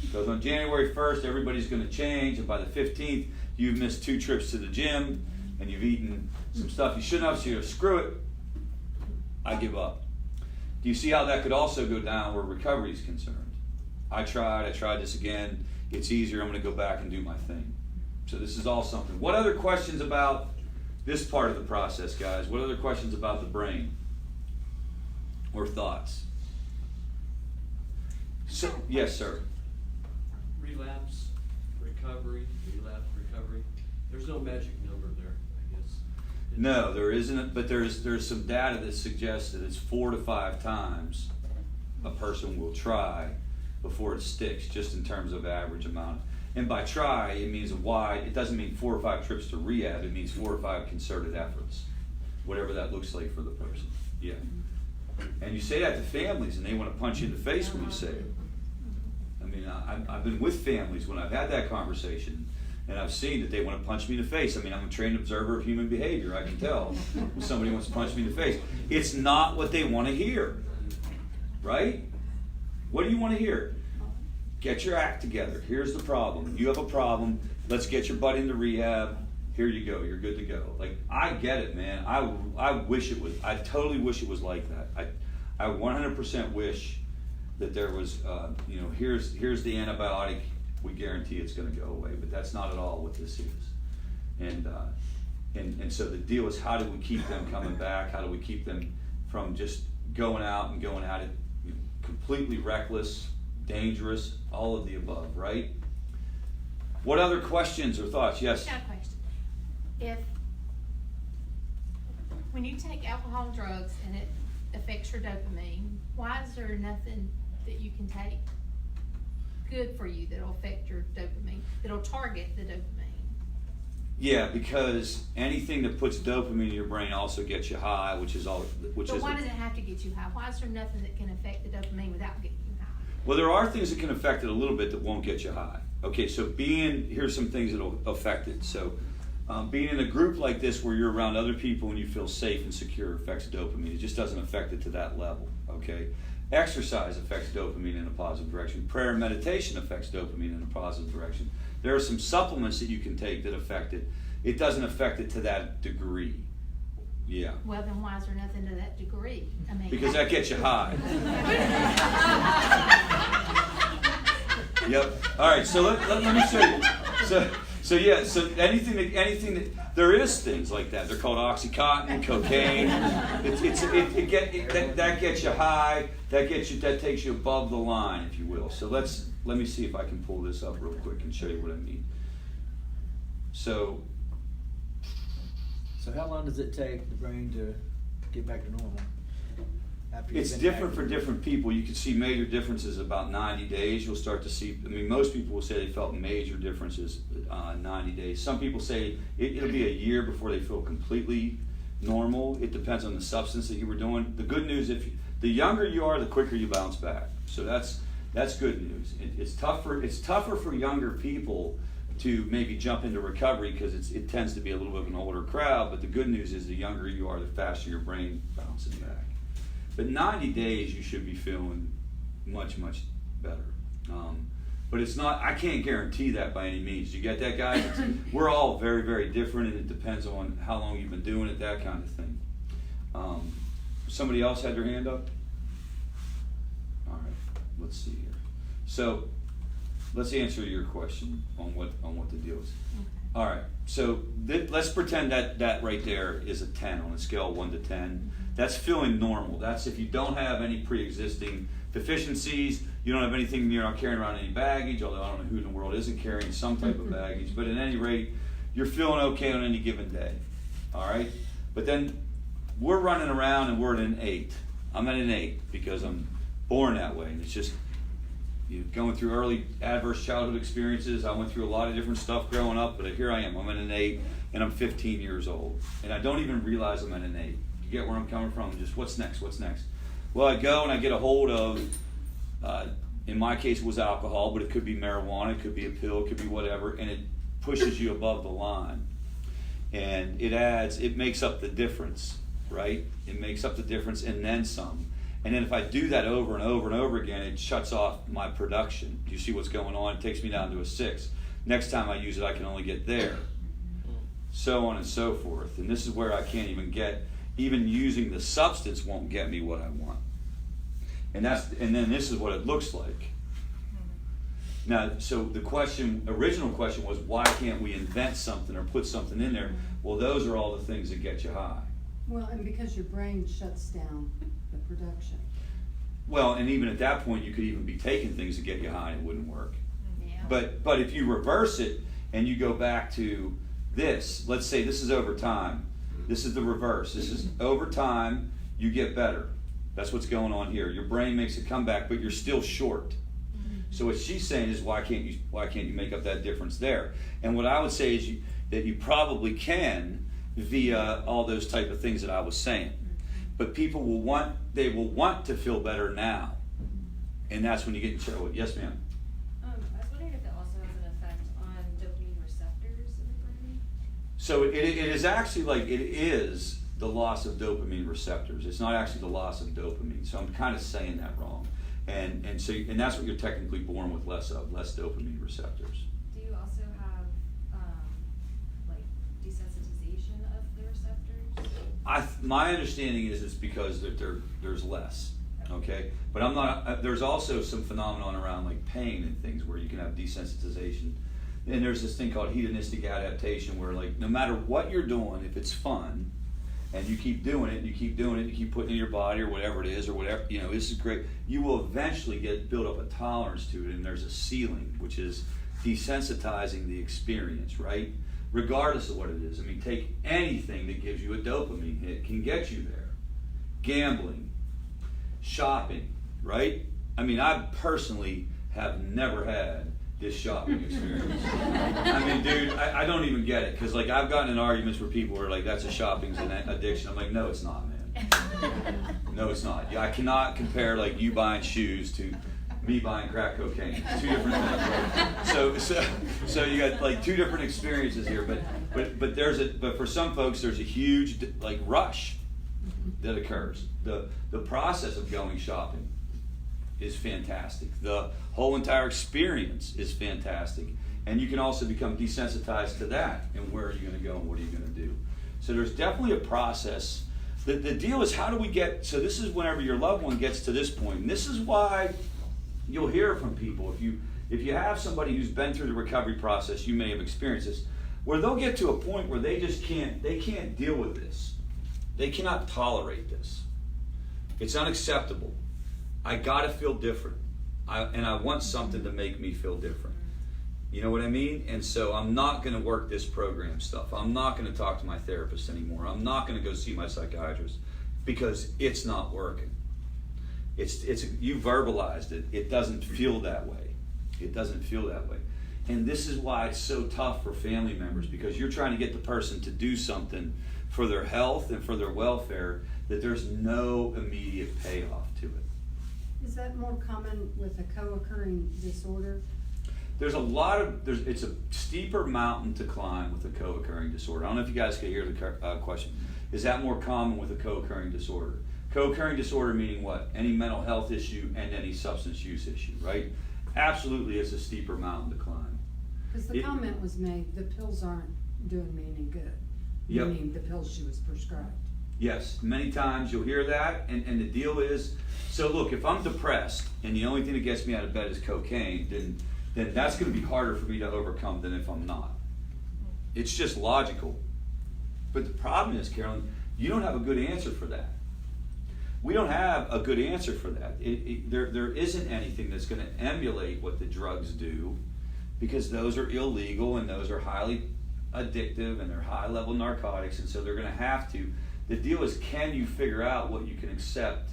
S1: Because on January 1st, everybody's going to change, and by the 15th, you've missed 2 trips to the gym, and you've eaten some stuff you shouldn't have, so you're screw it, I give up. Do you see how that could also go down where recovery is concerned? I tried this again, it's easier, I'm going to go back and do my thing. So this is all something. What other questions about this part of the process, guys? What other questions about the brain? Or thoughts? So, yes, sir.
S5: Relapse, recovery, there's no magic number there, I guess.
S1: No, there isn't, but there's some data that suggests that it's 4 to 5 times a person will try before it sticks, just in terms of average amount. And by try, it means it doesn't mean 4 or 5 trips to rehab, it means 4 or 5 concerted efforts, whatever that looks like for the person. Yeah. And you say that to families and they want to punch you in the face when you say it. I mean, I've been with families when I've had that conversation, and I've seen that they want to punch me in the face. I mean, I'm a trained observer of human behavior. I can tell when somebody wants to punch me in the face. It's not what they want to hear, right? What do you want to hear? Get your act together. Here's the problem. You have a problem. Let's get your butt into rehab. Here you go. You're good to go. Like, I get it, man. I wish it was. I totally wish it was like that. I 100% wish that there was, here's the antibiotic, we guarantee it's going to go away, but that's not at all what this is. And so the deal is, how do we keep them coming back? How do we keep them from just going out and going at it completely reckless, dangerous, all of the above, right? What other questions or thoughts? Yes?
S6: I got a question. When you take alcohol and drugs and it affects your dopamine, why is there nothing that you can take good for you that'll affect your dopamine, that'll target the dopamine?
S1: Yeah, because anything that puts dopamine in your brain also gets you high, which is all. But
S6: why does it have to get you high? Why is there nothing that can affect the dopamine without getting you high?
S1: Well, there are things that can affect it a little bit that won't get you high. Okay, so here's some things that'll affect it. So being in a group like this where you're around other people and you feel safe and secure affects dopamine. It just doesn't affect it to that level, okay? Exercise affects dopamine in a positive direction. Prayer and meditation affects dopamine in a positive direction. There are some supplements that you can take that affect it. It doesn't affect it to that degree. Yeah.
S6: Well, then why is there nothing to that degree? I mean,
S1: Because that gets you high. Yep. All right. So let me show you. So anything that there is things like that. They're called Oxycontin, cocaine. That gets you high. That takes you above the line, if you will. So let me see if I can pull this up real quick and show you what I mean. So
S7: how long does it take the brain to get back to normal?
S1: it's different for different people. You can see major differences about 90 days. You'll start to see, most people will say they felt major differences 90 days. Some people say it'll be a year before they feel completely normal. It depends on the substance that you were doing. The good news, the younger you are, the quicker you bounce back. So that's That's good news. It's tougher for younger people to maybe jump into recovery because it tends to be a little bit of an older crowd, but the good news is the younger you are, the faster your brain bounces back. But 90 days you should be feeling much, much better. But it's not, I can't guarantee that by any means. You get that, guys? We're all very, very different, and it depends on how long you've been doing it, that kind of thing. Somebody else had their hand up? All right, let's see here. So let's answer your question on what the deal is.
S6: Okay.
S1: All right, so let's pretend that right there is a 10 on a scale of 1 to 10. That's feeling normal. That's if you don't have any pre-existing deficiencies, you don't have anything, you're not carrying around any baggage, although I don't know who in the world isn't carrying some type of baggage, but at any rate, you're feeling okay on any given day, all right? But then we're running around and we're at an 8. I'm at an 8 because I'm born that way, and it's just going through early adverse childhood experiences. I went through a lot of different stuff growing up, but here I am. I'm at an 8, and I'm 15 years old, and I don't even realize I'm at an 8. You get where I'm coming from? Just what's next? What's next? Well, I go and I get a hold of, in my case it was alcohol, but it could be marijuana, it could be a pill, it could be whatever, and it pushes you above the line. And it makes up the difference, right? It makes up the difference and then some. And then if I do that over and over and over again, it shuts off my production. Do you see what's going on? It takes me down to a 6. Next time I use it, I can only get there. So on and so forth. And this is where I can't even using the substance won't get me what I want. And then this is what it looks like. Now, so the original question was, why can't we invent something or put something in there? Well, those are all the things that get you high.
S3: Well, and because your brain shuts down the production.
S1: Well, and even at that point, you could even be taking things to get you high and it wouldn't work.
S6: Yeah.
S1: But if you reverse it and you go back to this, let's say this is over time. This is the reverse. This is over time, you get better. That's what's going on here. Your brain makes a comeback, but you're still short. So what she's saying is, why can't you make up that difference there? And what I would say is that you probably can via all those type of things that I was saying. But people will want to feel better now. And that's when you get in trouble. Yes, ma'am.
S8: I was wondering if it also has an effect on dopamine receptors in the brain.
S1: So it is actually it is the loss of dopamine receptors. It's not actually the loss of dopamine. So I'm kind of saying that wrong. And that's what you're technically born with less dopamine receptors.
S8: Do you also have desensitization of the receptors?
S1: My understanding is it's because there's less. Okay, but I'm not. There's also some phenomenon around pain and things where you can have desensitization. And there's this thing called hedonistic adaptation where no matter what you're doing, if it's fun, and you keep doing it, and you keep doing it, you keep putting it in your body or whatever it is, or whatever, this is great, you will eventually build up a tolerance to it, and there's a ceiling, which is desensitizing the experience, right? Regardless of what it is. I mean, take anything that gives you a dopamine hit, can get you there. Gambling, shopping, right? I mean, I personally have never had this shopping experience. I mean, dude, I don't even get it, because I've gotten in arguments where people are like, that's a shopping's an addiction. I'm like, no, it's not, man. No, it's not. I cannot compare you buying shoes to me buying crack cocaine. It's two different things. Right? So you got two different experiences here, but for some folks there's a huge rush that occurs. The process of going shopping is fantastic. The whole entire experience is fantastic. And you can also become desensitized to that. And where are you going to go and what are you going to do? So there's definitely a process. The deal is, how do we get, so this is whenever your loved one gets to this point. And this is why you'll hear from people. If you have somebody who's been through the recovery process, you may have experienced this, where they'll get to a point where they can't deal with this. They cannot tolerate this. It's unacceptable. I gotta feel different. And I want something to make me feel different. You know what I mean? And so I'm not gonna work this program stuff. I'm not gonna talk to my therapist anymore. I'm not gonna go see my psychiatrist because it's not working. You verbalized it. It doesn't feel that way. It doesn't feel that way. And this is why it's so tough for family members, because you're trying to get the person to do something for their health and for their welfare that there's no immediate payoff to it.
S3: Is that more common with a co-occurring disorder?
S1: There's a lot of, it's a steeper mountain to climb with a co-occurring disorder. I don't know if you guys could hear the question. Is that more common with a co-occurring disorder? Co-occurring disorder meaning what? Any mental health issue and any substance use issue, right? Absolutely, it's a steeper mountain to climb.
S3: Because the comment was made, the pills aren't doing me any good.
S1: Yep.
S3: Meaning the pills she was prescribed.
S1: Yes, many times you'll hear that, and the deal is, so look, if I'm depressed and the only thing that gets me out of bed is cocaine, then that's going to be harder for me to overcome than if I'm not. It's just logical. But the problem is, Carolyn, you don't have a good answer for that. We don't have a good answer for that. There isn't anything that's going to emulate what the drugs do, because those are illegal and those are highly addictive and they're high-level narcotics, and so they're going to have to. The deal is, can you figure out what you can accept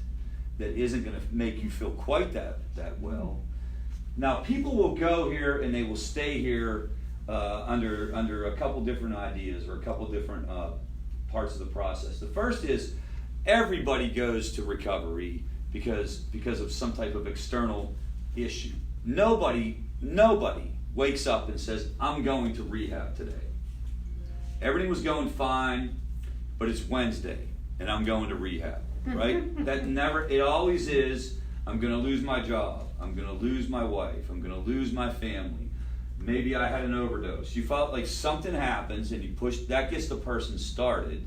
S1: that isn't going to make you feel quite that well? Now, people will go here and they will stay here under a couple different ideas or a couple different parts of the process. The first is, everybody goes to recovery because of some type of external issue. Nobody wakes up and says, I'm going to rehab today. Everything was going fine, but it's Wednesday and I'm going to rehab, right? It always is, I'm going to lose my job, I'm going to lose my wife, I'm going to lose my family. Maybe I had an overdose. You felt like something happens and you push, that gets the person started.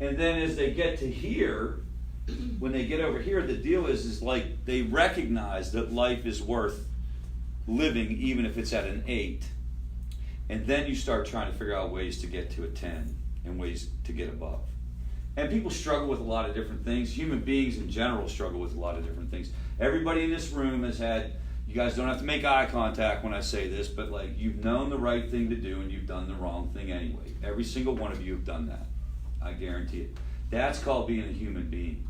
S1: And then as they get to here, when they get over here, the deal is like they recognize that life is worth living even if it's at an 8. And then you start trying to figure out ways to get to a 10 and ways to get above. And people struggle with a lot of different things. Human beings in general struggle with a lot of different things. Everybody in this room has had, you guys don't have to make eye contact when I say this, but like, you've known the right thing to do and you've done the wrong thing anyway. Every single one of you have done that. I guarantee it. That's called being a human being,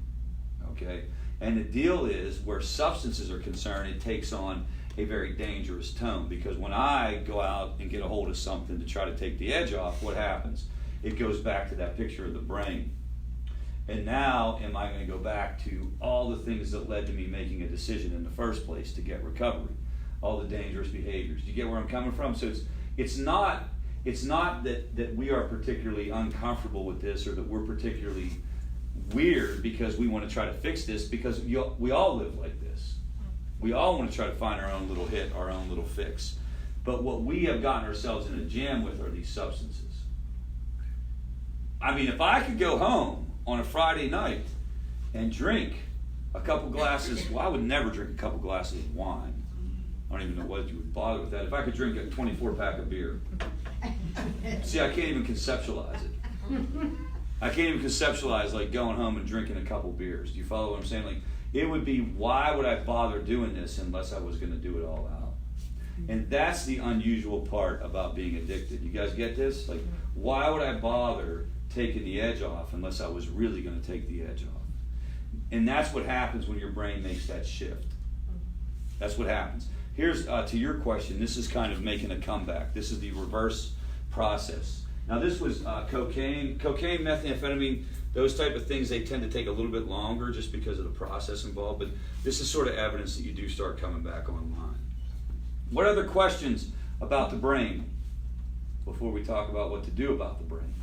S1: okay? And the deal is, where substances are concerned, it takes on a very dangerous tone, because when I go out and get a hold of something to try to take the edge off, what happens? It goes back to that picture of the brain. And now, am I going to go back to all the things that led to me making a decision in the first place to get recovery? All the dangerous behaviors. Do you get where I'm coming from? So it's not that we are particularly uncomfortable with this, or that we're particularly weird because we want to try to fix this, because we all live like this. We all want to try to find our own little hit, our own little fix. But what we have gotten ourselves in a jam with are these substances. I mean, if I could go home on a Friday night and drink a couple glasses, well, I would never drink a couple glasses of wine. I don't even know what you would bother with that. If I could drink a 24-pack of beer. See, I can't even conceptualize it. I can't even conceptualize like going home and drinking a couple beers. Do you follow what I'm saying? Like, it would be, why would I bother doing this unless I was going to do it all out? And that's the unusual part about being addicted. You guys get this? Like, why would I bother taking the edge off unless I was really going to take the edge off? And that's what happens when your brain makes that shift. That's what happens. Here's, to your question, this is kind of making a comeback. This is the reverse process. Now, this was cocaine, methamphetamine, those type of things, they tend to take a little bit longer just because of the process involved, but this is sort of evidence that you do start coming back online. What other questions about the brain before we talk about what to do about the brain?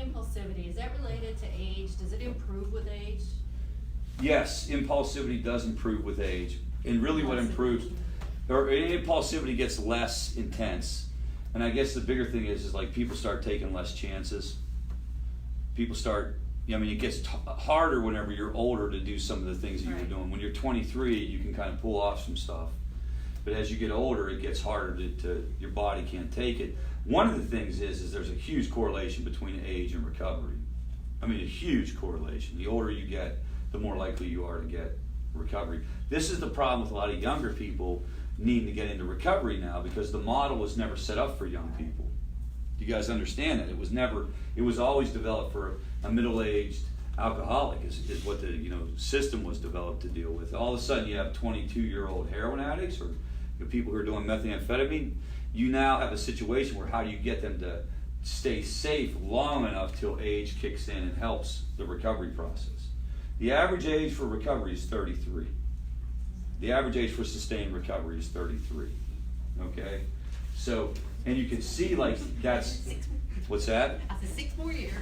S4: Impulsivity, is that related to age? Does it improve with age?
S1: Yes, impulsivity does improve with age. And really what improves, or impulsivity gets less intense. And I guess the bigger thing is like people start taking less chances. People start, it gets harder whenever you're older to do some of the things that you were doing. When you're 23, you can kind of pull off some stuff. But as you get older, it gets harder to your body can't take it. One of the things is there's a huge correlation between age and recovery. I mean, a huge correlation. The older you get, the more likely you are to get recovery. This is the problem with a lot of younger people needing to get into recovery now, because the model was never set up for young people. Do you guys understand that? It was always developed for a middle-aged alcoholic is what the system was developed to deal with. All of a sudden you have 22-year-old heroin addicts or people who are doing methamphetamine. You now have a situation where how do you get them to stay safe long enough till age kicks in and helps the recovery process? The average age for recovery is 33. The average age for sustained recovery is 33. Okay? So, and you can see like that's, what's that?
S6: I said 6 more years.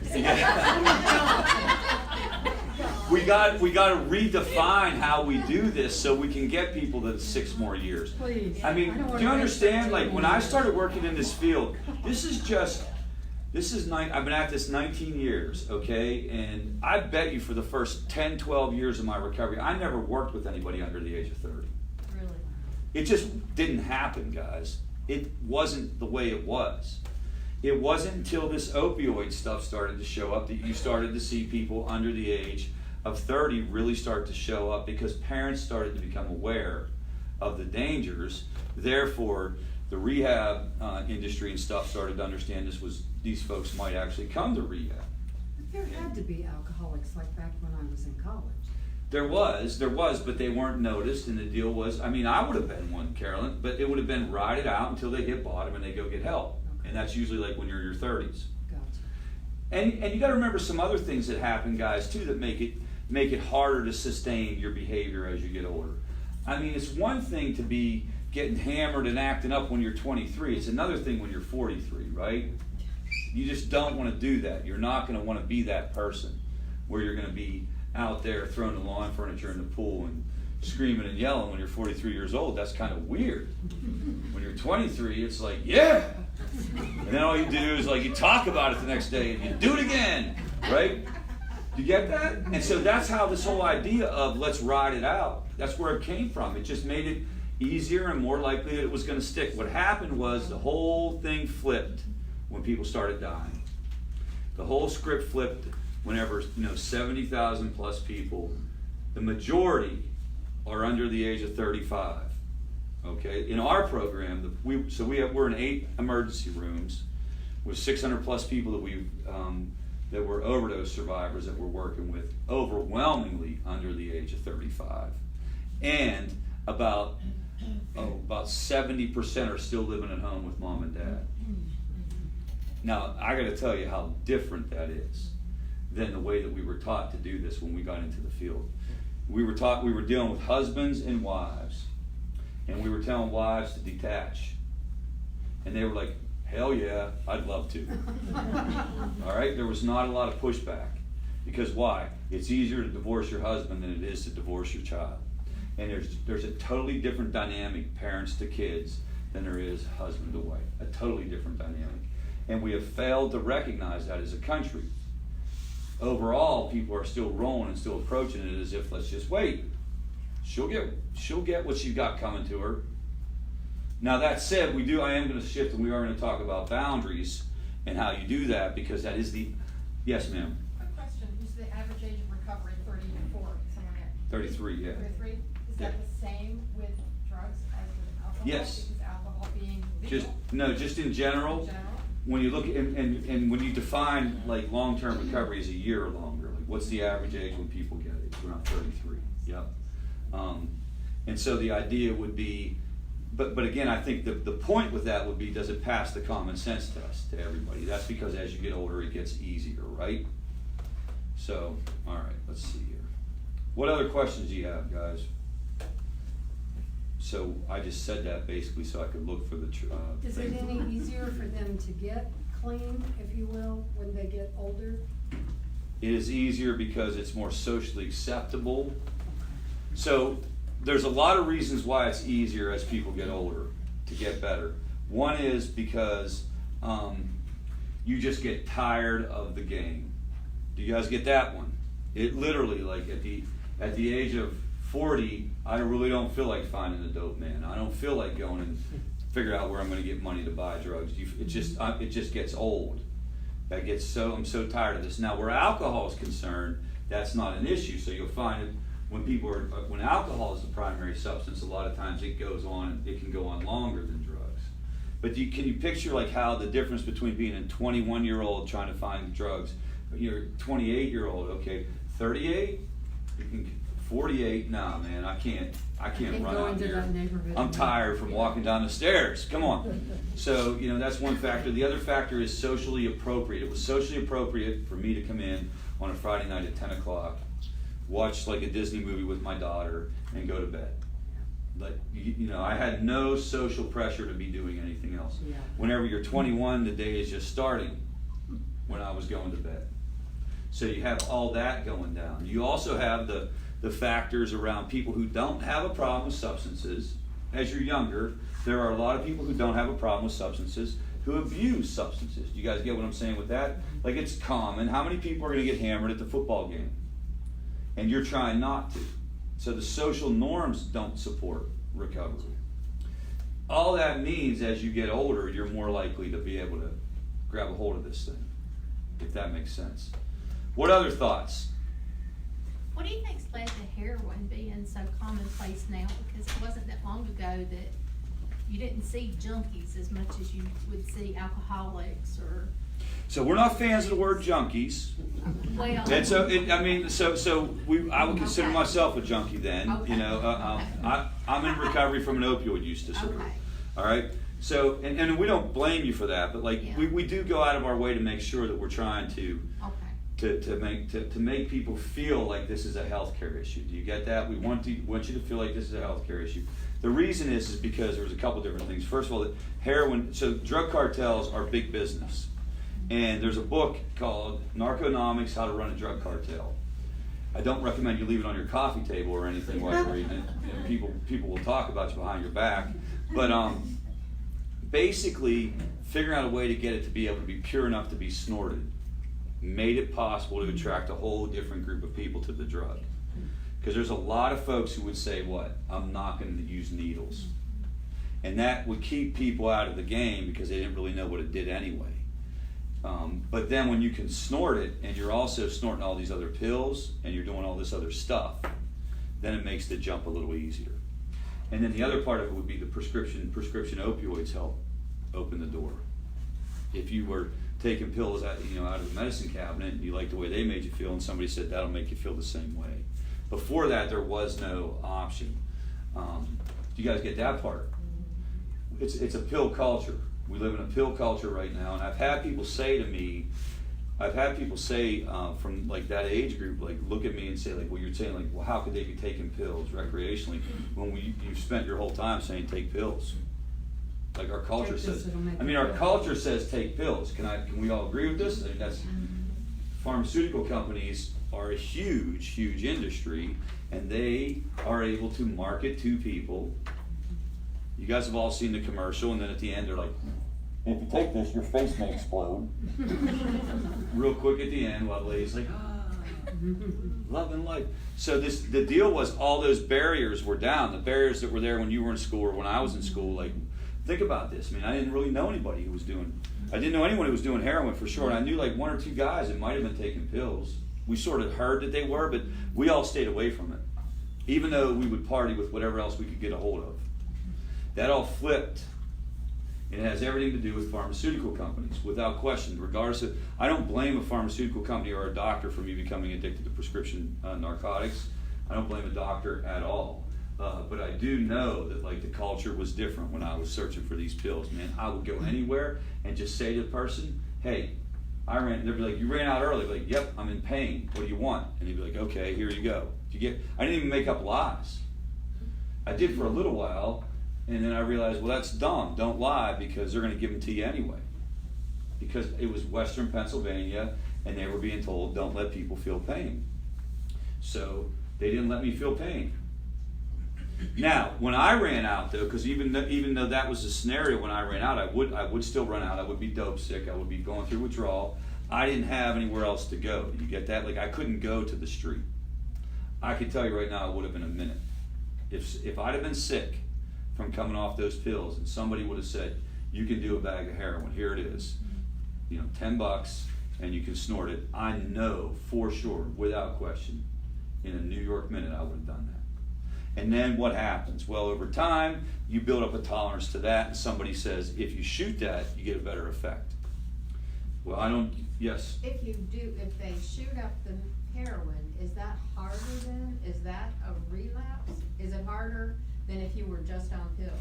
S1: We got to redefine how we do this so we can get people to 6 more years.
S3: Please.
S1: I mean,
S3: don't wanna
S1: do you
S3: wait
S1: understand?
S3: 13
S1: Like when I
S3: years.
S1: started working in this field, I've been at this 19 years, okay? And I bet you for the first 10, 12 years of my recovery, I never worked with anybody under the age of 30.
S4: Really?
S1: It just didn't happen, guys. It wasn't the way it was. It wasn't until this opioid stuff started to show up that you started to see people under the age of 30 really start to show up because parents started to become aware of the dangers. Therefore, the rehab industry and stuff started to understand these folks might actually come to rehab.
S3: But there had to be alcoholics like back when I was in college.
S1: There was, but they weren't noticed, and the deal was, I mean, I would have been one, Carolyn, but it would have been ride it out until they hit bottom and they go get help.
S3: Okay.
S1: And that's usually like when you're in your 30s.
S3: Gotcha.
S1: And you got to remember some other things that happen, guys, too, that make it harder to sustain your behavior as you get older. I mean, it's one thing to be getting hammered and acting up when you're 23. It's another thing when you're 43, right? You just don't want to do that. You're not going to want to be that person where you're going to be out there throwing the lawn furniture in the pool and screaming and yelling when you're 43 years old. That's kind of weird. When you're 23, it's like, yeah! And then all you do is like you talk about it the next day and you do it again, right? You get that? And so that's how this whole idea of let's ride it out, that's where it came from. It just made it easier and more likely that it was going to stick. What happened was the whole thing flipped when people started dying. The whole script flipped whenever 70,000 plus people, the majority are under the age of 35. Okay, in our program, we're in 8 emergency rooms with 600 plus people that were overdose survivors that we're working with, overwhelmingly under the age of 35, and about 70% are still living at home with mom and dad. Now, I got to tell you how different that is than the way that we were taught to do this when we got into the field. We were dealing with husbands and wives, and we were telling wives to detach. And they were like, hell yeah, I'd love to. All right? There was not a lot of pushback. Because why? It's easier to divorce your husband than it is to divorce your child. And there's a totally different dynamic, parents to kids, than there is husband to wife. A totally different dynamic. And we have failed to recognize that as a country. Overall, people are still rolling and still approaching it as if, let's just wait. She'll get what she got coming to her. Now that said, I am going to shift and we are going to talk about boundaries and how you do that, because that is yes ma'am.
S9: Quick question, is the average age of recovery 34, somewhere there?
S1: 33, yeah.
S9: 33? Is
S1: Yeah.
S9: that the same with drugs as with alcohol?
S1: Yes.
S9: Because alcohol being legal?
S1: Just in general.
S9: In general?
S1: When you look at, and when you define like long-term recovery as a year or longer, like what's the average age when people get it? It's around 33. Yep. And so the idea would be, but again, I think the point with that would be, does it pass the common sense test to everybody? That's because as you get older, it gets easier, right? So, all right, let's see here. What other questions do you have, guys? So I just said that basically so I could look for the
S3: Is it any easier for them to get clean, if you will, when they get older?
S1: It is easier because it's more socially acceptable. So there's a lot of reasons why it's easier as people get older to get better. One is because you just get tired of the game. Do you guys get that one? It literally, like at the age of 40, I really don't feel like finding the dope man. I don't feel like going and figure out where I'm going to get money to buy drugs. It just gets old. I'm so tired of this. Now, where alcohol is concerned, that's not an issue. So you'll find it when alcohol is the primary substance, a lot of times it can go on longer than drugs. But can you picture like how the difference between being a 21-year-old trying to find drugs, you're a 28-year-old, okay, 38, 48, nah man, I can't run
S3: go
S1: out
S3: into
S1: here.
S3: that neighborhood.
S1: I'm tired from walking down the stairs. Come on. So, that's one factor. The other factor is socially appropriate. It was socially appropriate for me to come in on a Friday night at 10 o'clock watch like a Disney movie with my daughter, and go to bed. Like, you know, I had no social pressure to be doing anything else.
S3: Yeah.
S1: Whenever you're 21, the day is just starting when I was going to bed. So you have all that going down. You also have the factors around people who don't have a problem with substances. As you're younger, there are a lot of people who don't have a problem with substances who abuse substances. Do you guys get what I'm saying with that? Like, it's common. How many people are going to get hammered at the football game? And you're trying not to. So the social norms don't support recovery. All that means, as you get older, you're more likely to be able to grab a hold of this thing, if that makes sense. What other thoughts?
S6: What do you think's led to heroin being so commonplace now? Because it wasn't that long ago that you didn't see junkies as much as you would see alcoholics or.
S1: So we're not fans of the word junkies.
S6: Well.
S1: And so, I would consider
S6: Okay.
S1: myself a junkie then.
S6: Okay.
S1: You know, I'm in recovery from an opioid use disorder.
S6: Okay.
S1: All right. So, and we don't blame you for that, but like,
S6: Yeah.
S1: we do go out of our way to make sure that we're trying to make people feel like this is a healthcare issue. Do you get that? We want you to feel like this is a healthcare issue. The reason is because there's a couple different things. First of all, heroin. So drug cartels are big business. And there's a book called Narconomics: How to Run a Drug Cartel. I don't recommend you leave it on your coffee table or anything while you're reading it. You know, people will talk about you behind your back. But basically, figuring out a way to get it to be able to be pure enough to be snorted made it possible to attract a whole different group of people to the drug. Because there's a lot of folks who would say, what? I'm not going to use needles. And that would keep people out of the game because they didn't really know what it did anyway. But then when you can snort it, and you're also snorting all these other pills, and you're doing all this other stuff, then it makes the jump a little easier. And then the other part of it would be the prescription opioids help open the door. If you were taking pills out of the medicine cabinet, and you liked the way they made you feel, and somebody said that'll make you feel the same way. Before that, there was no option. Do you guys get that part? It's a pill culture. We live in a pill culture right now, and I've had people say from like that age group, like, look at me and say, like, well, you're saying, like, well, how could they be taking pills recreationally when you've spent your whole time saying take pills? Like our culture
S3: Take this,
S1: says.
S3: it'll make
S1: I mean,
S3: you
S1: our
S3: feel
S1: culture says take pills. Can we all agree with this? I mean, that's pharmaceutical companies are a huge industry, and they are able to market to people. You guys have all seen the commercial, and then at the end they're like, if you take this, your face may explode. Real quick at the end, while the lady's like, love and life. So the deal was all those barriers were down. The barriers that were there when you were in school or when I was in school. Like, think about this. I mean, I didn't really know anybody who was I didn't know anyone who was doing heroin for sure. And I knew like one or two guys that might have been taking pills. We sort of heard that they were, but we all stayed away from it. Even though we would party with whatever else we could get a hold of. That all flipped. It has everything to do with pharmaceutical companies, without question. Regardless of, I don't blame a pharmaceutical company or a doctor for me becoming addicted to prescription narcotics. I don't blame a doctor at all. But I do know that like the culture was different when I was searching for these pills. Man, I would go anywhere and just say to the person, "Hey, they'd be like, you ran out early." I'd be like, "Yep, I'm in pain. What do you want?" And he'd be like, "Okay, here you go." I didn't even make up lies. I did for a little while. And then I realized, well, that's dumb. Don't lie, because they're going to give them to you anyway. Because it was Western Pennsylvania, and they were being told, don't let people feel pain. So they didn't let me feel pain. Now, when I ran out, though, because even though that was the scenario when I ran out, I would still run out. I would be dope sick. I would be going through withdrawal. I didn't have anywhere else to go. You get that? Like, I couldn't go to the street. I can tell you right now, it would have been a minute. If I'd have been sick from coming off those pills, and somebody would have said, you can do a bag of heroin, here it is, $10, and you can snort it, I know for sure, without question, in a New York minute, I would have done that. And then what happens? Well, over time, you build up a tolerance to that, and somebody says, if you shoot that, you get a better effect. Well, yes?
S9: If they shoot up the heroin, is that harder then? Is that a relapse? Is it harder than if you were just on pills?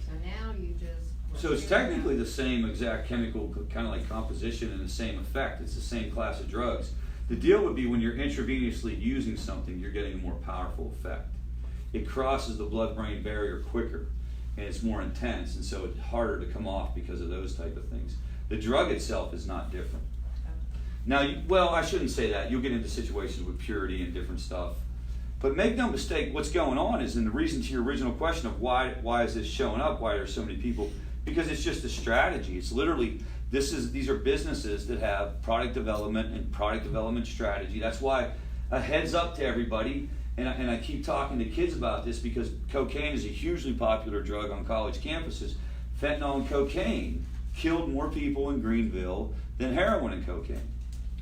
S9: So now you just...
S1: So it's technically the same exact chemical kind of like composition and the same effect. It's the same class of drugs. The deal would be when you're intravenously using something, you're getting a more powerful effect. It crosses the blood-brain barrier quicker, and it's more intense, and so it's harder to come off because of those type of things. The drug itself is not different. Now, well, I shouldn't say that. You'll get into situations with purity and different stuff. But make no mistake, what's going on is, and the reason to your original question of why is this showing up, why are there so many people, because it's just a strategy. It's literally, these are businesses that have product development and product development strategy. That's why a heads up to everybody, and I keep talking to kids about this because cocaine is a hugely popular drug on college campuses. Fentanyl and cocaine killed more people in Greenville than heroin and cocaine.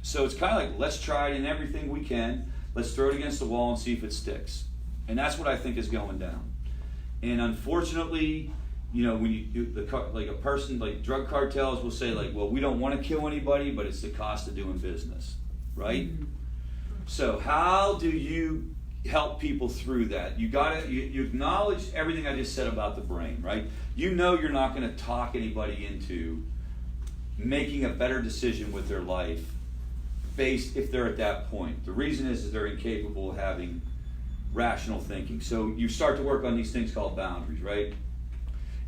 S1: So it's kind of like, let's try it in everything we can. Let's throw it against the wall and see if it sticks. And that's what I think is going down. And unfortunately, you know, when like a person, like drug cartels will say like, well, we don't want to kill anybody, but it's the cost of doing business, right? Mm-hmm. So how do you help people through that? You acknowledge everything I just said about the brain, right? You know you're not going to talk anybody into making a better decision with their life based if they're at that point. The reason is they're incapable of having rational thinking. So you start to work on these things called boundaries, right?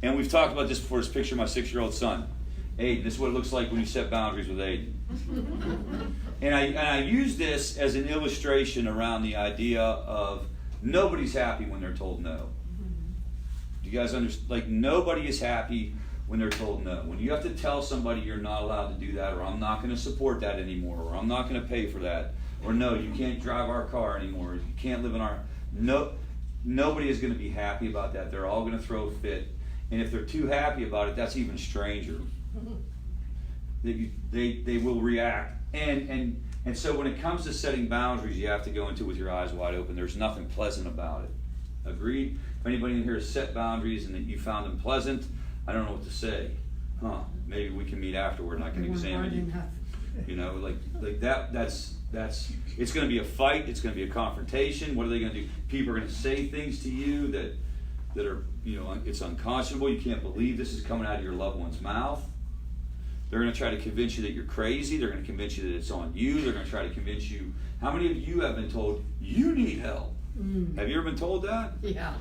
S1: And we've talked about this before. This picture of my 6-year-old son, Aiden. This is what it looks like when you set boundaries with Aiden. And I use this as an illustration around the idea of nobody's happy when they're told no. Do you guys understand? Like, nobody is happy when they're told no. When you have to tell somebody you're not allowed to do that, or I'm not going to support that anymore, or I'm not going to pay for that, or no, you can't drive our car anymore, you can't live in our... Nobody is going to be happy about that. They're all going to throw a fit. And if they're too happy about it, that's even stranger. They will react. And so when it comes to setting boundaries, you have to go into it with your eyes wide open. There's nothing pleasant about it. Agreed? If anybody in here has set boundaries and that you found them pleasant, I don't know what to say. Maybe we can meet afterward and I can examine you. You know, like that's it's going to be a fight. It's going to be a confrontation. What are they going to do? People are going to say things to you that are, you know, it's unconscionable. You can't believe this is coming out of your loved one's mouth. They're going to try to convince you that you're crazy. They're going to convince you that it's on you. They're going to try to convince you. How many of you have been told you need help? Have you ever been told that?
S3: Yeah.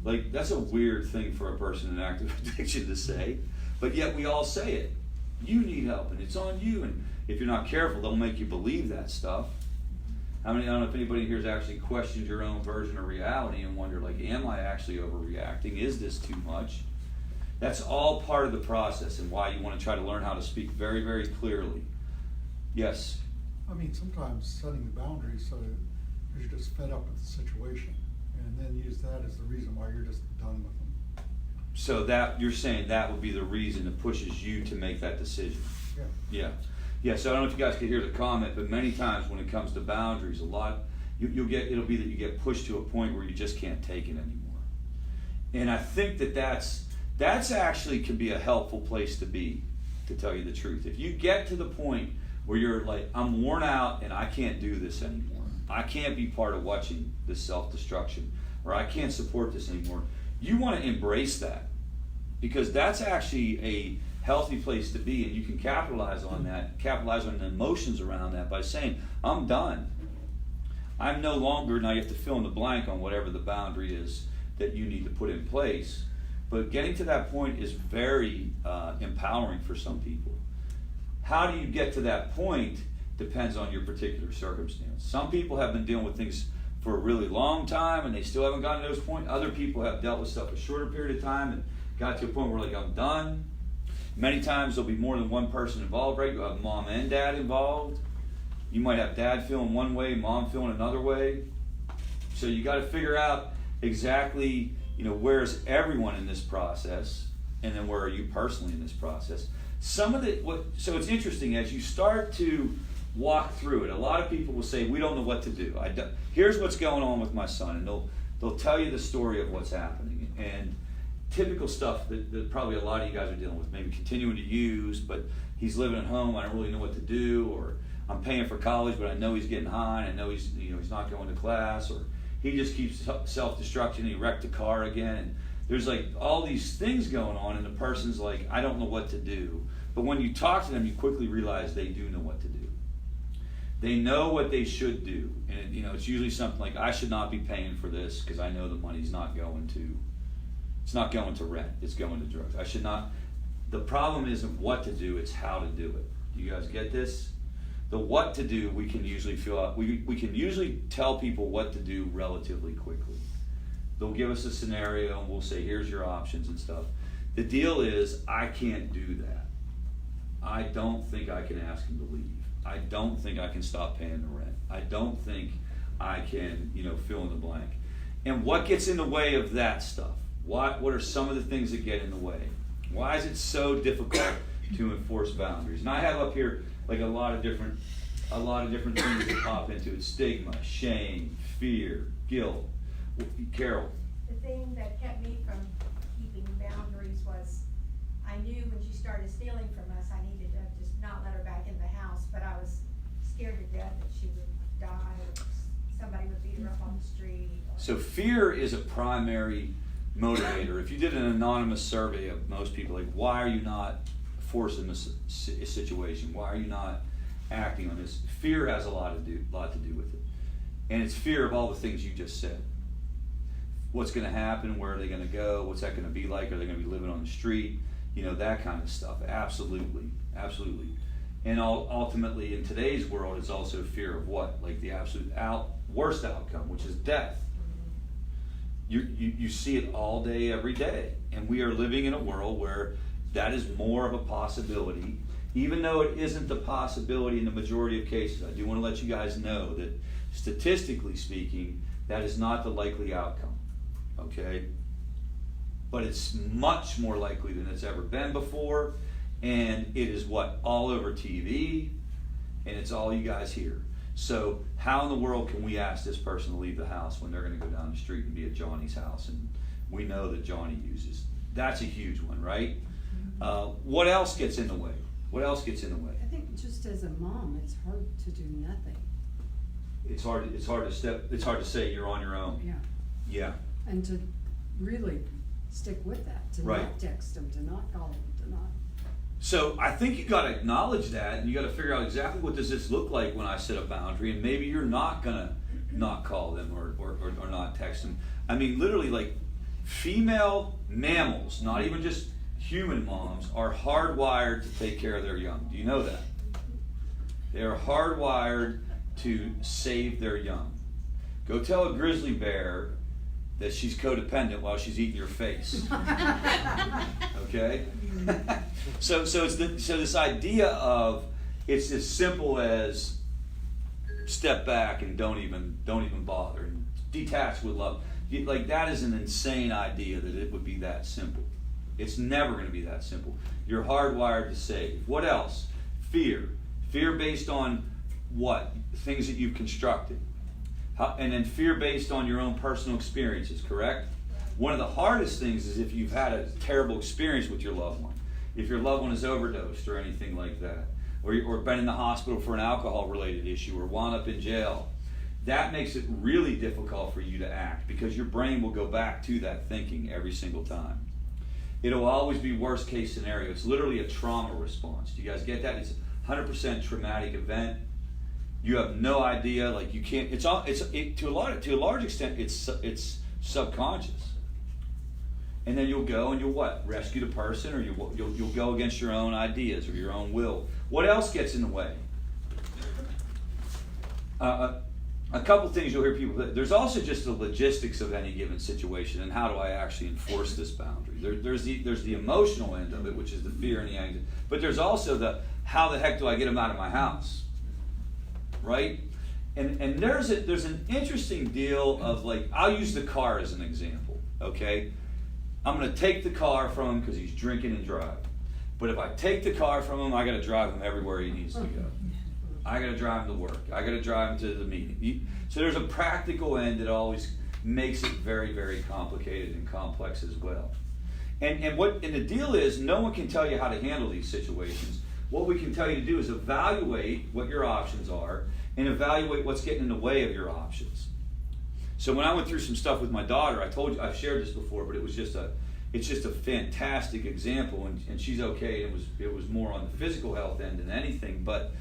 S1: Like, that's a weird thing for a person in active addiction to say, but yet we all say it. You need help, and it's on you. And if you're not careful, they'll make you believe that stuff. I don't know if anybody here has actually questioned your own version of reality and wonder, like, am I actually overreacting? Is this too much? That's all part of the process and why you want to try to learn how to speak very, very clearly. Yes?
S10: I mean, sometimes setting the boundaries so that you're just fed up with the situation and then use that as the reason why you're just done with them.
S1: So that you're saying that would be the reason that pushes you to make that decision.
S10: Yeah.
S1: Yeah, so I don't know if you guys could hear the comment, but many times when it comes to boundaries, it'll be that you get pushed to a point where you just can't take it anymore. And I think that's actually can be a helpful place to be, to tell you the truth. If you get to the point where you're like, I'm worn out and I can't do this anymore. I can't be part of watching this self-destruction, or I can't support this anymore. You want to embrace that, because that's actually a healthy place to be, and you can capitalize on the emotions around that by saying, I'm done. I'm no longer, now you have to fill in the blank on whatever the boundary is that you need to put in place. But getting to that point is very empowering for some people. How do you get to that point depends on your particular circumstance. Some people have been dealing with things for a really long time and they still haven't gotten to those points. Other people have dealt with stuff a shorter period of time and got to a point where, like, I'm done. Many times there'll be more than one person involved, right? You'll have mom and dad involved. You might have dad feeling one way, mom feeling another way. So you got to figure out exactly, you know, where's everyone in this process, and then where are you personally in this process. So it's interesting, as you start to walk through it, a lot of people will say, we don't know what to do. Here's what's going on with my son, and they'll tell you the story of what's happening. And typical stuff that probably a lot of you guys are dealing with, maybe continuing to use, but he's living at home, I don't really know what to do, or I'm paying for college, but I know he's getting high, and I know he's not going to class, or he just keeps self-destruction, he wrecked a car again. And there's like all these things going on, and the person's like, I don't know what to do. But when you talk to them, you quickly realize they do know what to do. They know what they should do, and it's usually something like, I should not be paying for this because I know the money's not going to. It's not going to rent. It's going to drugs. I should not. The problem isn't what to do; it's how to do it. Do you guys get this? The what to do, we can usually feel out. We can usually tell people what to do relatively quickly. They'll give us a scenario, and we'll say, "Here's your options and stuff." The deal is, I can't do that. I don't think I can ask him to leave. I don't think I can stop paying the rent. I don't think I can, fill in the blank. And what gets in the way of that stuff? What are some of the things that get in the way? Why is it so difficult to enforce boundaries? And I have up here like a lot of different things that pop into it: stigma, shame, fear, guilt. Carol.
S2: The thing that kept me from keeping boundaries was, I knew when she started stealing from us, I needed to just not let her back in the house, but I was scared to death that she would die, or somebody would beat her up on the street.
S1: So fear is a primary motivator. If you did an anonymous survey of most people, like, why are you not forcing a situation? Why are you not acting on this? Fear has a lot to do with it. And it's fear of all the things you just said. What's going to happen? Where are they going to go? What's that going to be like? Are they going to be living on the street? That kind of stuff. Absolutely. Absolutely. And ultimately, in today's world, it's also fear of what? Like the absolute worst outcome, which is death. You see it all day, every day. And we are living in a world where that is more of a possibility, even though it isn't the possibility in the majority of cases. I do want to let you guys know that statistically speaking, that is not the likely outcome. Okay? But it's much more likely than it's ever been before, and it is all over TV, and it's all you guys hear. So how in the world can we ask this person to leave the house when they're going to go down the street and be at Johnny's house, and we know that Johnny uses? That's a huge one, right? What else gets in the way? What else gets in the way?
S3: I think just as a mom, it's hard to do nothing.
S1: It's hard to say you're on your own.
S3: Yeah.
S1: Yeah.
S3: And to really stick with that, to
S1: Right.
S3: not text them, to not call them, to not.
S1: So I think you got to acknowledge that, and you got to figure out exactly what does this look like when I set a boundary, and maybe you're not gonna not call them or not text them. I mean, literally, like, female mammals, not even just human moms, are hardwired to take care of their young. Do you know that? They are hardwired to save their young. Go tell a grizzly bear that she's codependent while she's eating your face. Okay? So this idea of it's as simple as step back and don't even bother and detach with love. Like, that is an insane idea that it would be that simple. It's never going to be that simple. You're hardwired to save. What else? Fear. Fear based on what? Things that you've constructed. And then fear based on your own personal experiences, correct? One of the hardest things is if you've had a terrible experience with your loved one. If your loved one has overdosed or anything like that, or been in the hospital for an alcohol-related issue, or wound up in jail, that makes it really difficult for you to act because your brain will go back to that thinking every single time. It'll always be worst case scenario. It's literally a trauma response. Do you guys get that? It's a 100% traumatic event. You have no idea. Like, you can't. To a large extent, it's subconscious. And then you'll go and you'll what? Rescue the person, or you'll go against your own ideas or your own will. What else gets in the way? A couple things you'll hear people. There's also just the logistics of any given situation, and how do I actually enforce this boundary? There's the emotional end of it, which is the fear and the anxiety. But there's also the how the heck do I get them out of my house, right? And there's an interesting deal of, like, I'll use the car as an example. Okay, I'm going to take the car from him because he's drinking and driving. But if I take the car from him, I got to drive him everywhere he needs to go. I got to drive him to work. I got to drive him to the meeting. So there's a practical end that always makes it very, very complicated and complex as well. And the deal is, no one can tell you how to handle these situations. What we can tell you to do is evaluate what your options are and evaluate what's getting in the way of your options. So when I went through some stuff with my daughter, I told you, I've shared this before, but it's just a fantastic example, and she's okay. It was more on the physical health end than anything. But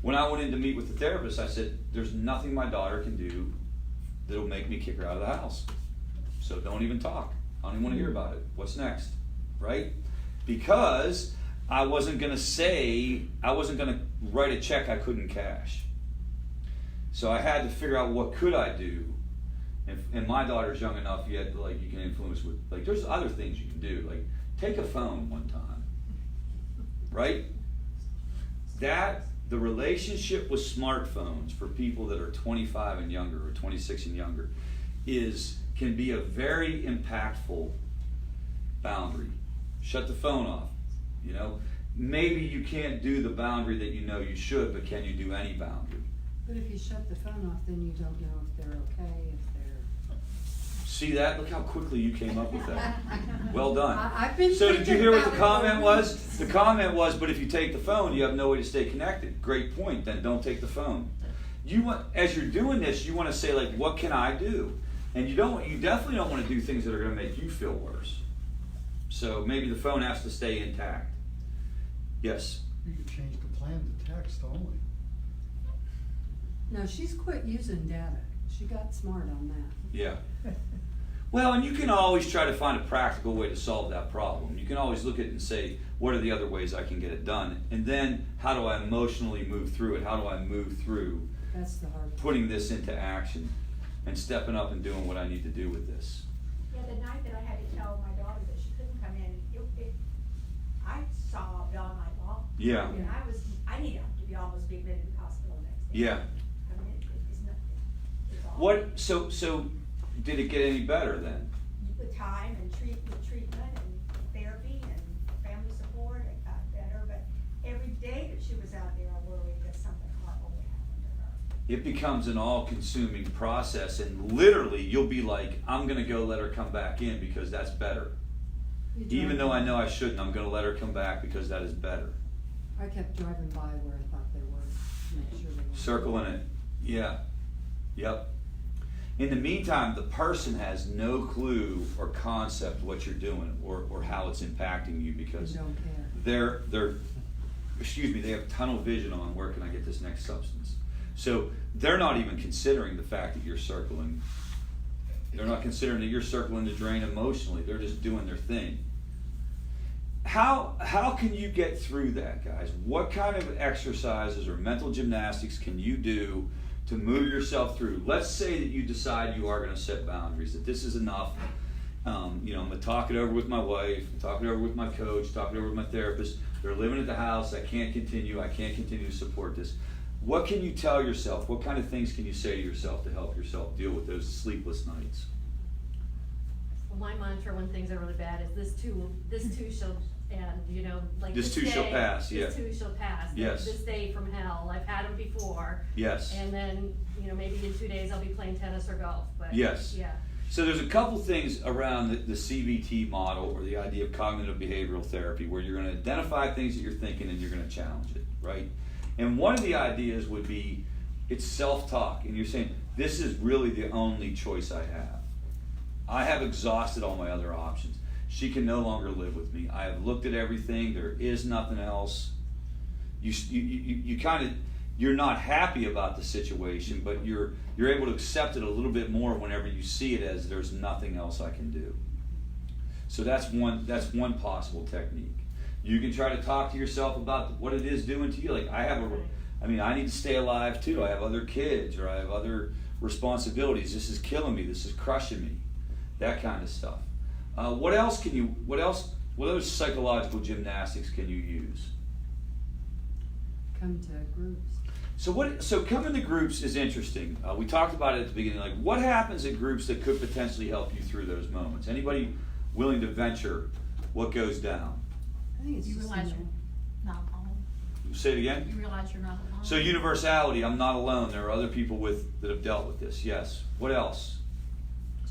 S1: When I went in to meet with the therapist, I said, there's nothing my daughter can do that'll make me kick her out of the house. So don't even talk. I don't even want to hear about it. What's next? Right? Because I wasn't going to write a check I couldn't cash. So I had to figure out what could I do. And my daughter's young enough yet, like, you can influence with, like, there's other things you can do. Like, take a phone one time. Right? The relationship with smartphones for people that are 25 and younger or 26 and younger can be a very impactful boundary. Shut the phone off. You know, maybe you can't do the boundary that you know you should, but can you do any boundary?
S3: But if you shut the phone off, then you don't know if they're okay, if they're...
S1: See that? Look how quickly you came up with that. Well done.
S3: I've been
S1: So did you
S3: thinking
S1: hear what
S3: about
S1: the
S3: it
S1: comment
S3: for
S1: was?
S3: weeks.
S1: The comment was, but if you take the phone, you have no way to stay connected. Great point, then don't take the phone. As you're doing this, you want to say, like, what can I do? And you definitely don't want to do things that are going to make you feel worse. So maybe the phone has to stay intact. Yes?
S10: You could change the plan to text only.
S3: No, she's quit using data. She got smart on that.
S1: Yeah. Well, and you can always try to find a practical way to solve that problem. You can always look at it and say, what are the other ways I can get it done? And then, how do I emotionally move through it? How do I move through
S3: That's the hard part.
S1: putting this into action and stepping up and doing what I need to do with this?
S2: Yeah, the night that I had to tell my daughter that she couldn't come in, I saw it all night long.
S1: Yeah.
S2: And I needed to be almost be admitted to the hospital the next day.
S1: Yeah.
S2: I mean, it's nothing. It's all.
S1: So did it get any better then?
S2: With time and treatment and therapy and family support, it got better, but every day that she was out there, I worried that something horrible would happen to her.
S1: It becomes an all-consuming process, and literally you'll be like, I'm going to go let her come back in because that's better. Even though I know I shouldn't, I'm going to let her come back because that is better.
S3: I kept driving by where I thought they were, to make sure they were.
S1: Circling it. Yeah. Yep. In the meantime, the person has no clue or concept what you're doing or how it's impacting you because
S3: They don't care.
S1: they have tunnel vision on where can I get this next substance. So they're not even considering the fact that you're circling. They're not considering that you're circling the drain emotionally. They're just doing their thing. How can you get through that, guys? What kind of exercises or mental gymnastics can you do to move yourself through? Let's say that you decide you are going to set boundaries, that this is enough. I'm going to talk it over with my wife, talk it over with my coach, talk it over with my therapist. They're living at the house. I can't continue to support this. What can you tell yourself? What kind of things can you say to yourself to help yourself deal with those sleepless nights?
S4: Well, my mantra when things are really bad is this too shall end, like
S1: This too shall
S4: day,
S1: pass, yeah.
S4: This too shall pass.
S1: Yes.
S4: This day from hell. I've had them before.
S1: Yes.
S4: And then, maybe in 2 days I'll be playing tennis or golf, but
S1: Yes.
S4: yeah.
S1: So there's a couple things around the CBT model or the idea of cognitive behavioral therapy where you're going to identify things that you're thinking and you're going to challenge it, right? And one of the ideas would be it's self-talk, and you're saying, this is really the only choice I have. I have exhausted all my other options. She can no longer live with me. I have looked at everything. There is nothing else. You're not happy about the situation, but you're able to accept it a little bit more whenever you see it as there's nothing else I can do. So that's one possible technique. You can try to talk to yourself about what it is doing to you. Like I need to stay alive too. I have other kids or I have other responsibilities. This is killing me. This is crushing me. That kind of stuff. What other psychological gymnastics can you use?
S3: Come to groups.
S1: So coming to groups is interesting. We talked about it at the beginning. Like, what happens at groups that could potentially help you through those moments? Anybody willing to venture what goes down?
S3: I think it's
S6: You
S3: just
S6: realize you're not alone.
S1: Say it again.
S6: You realize you're not alone.
S1: So universality, I'm not alone. There are other people that have dealt with this. Yes. What else?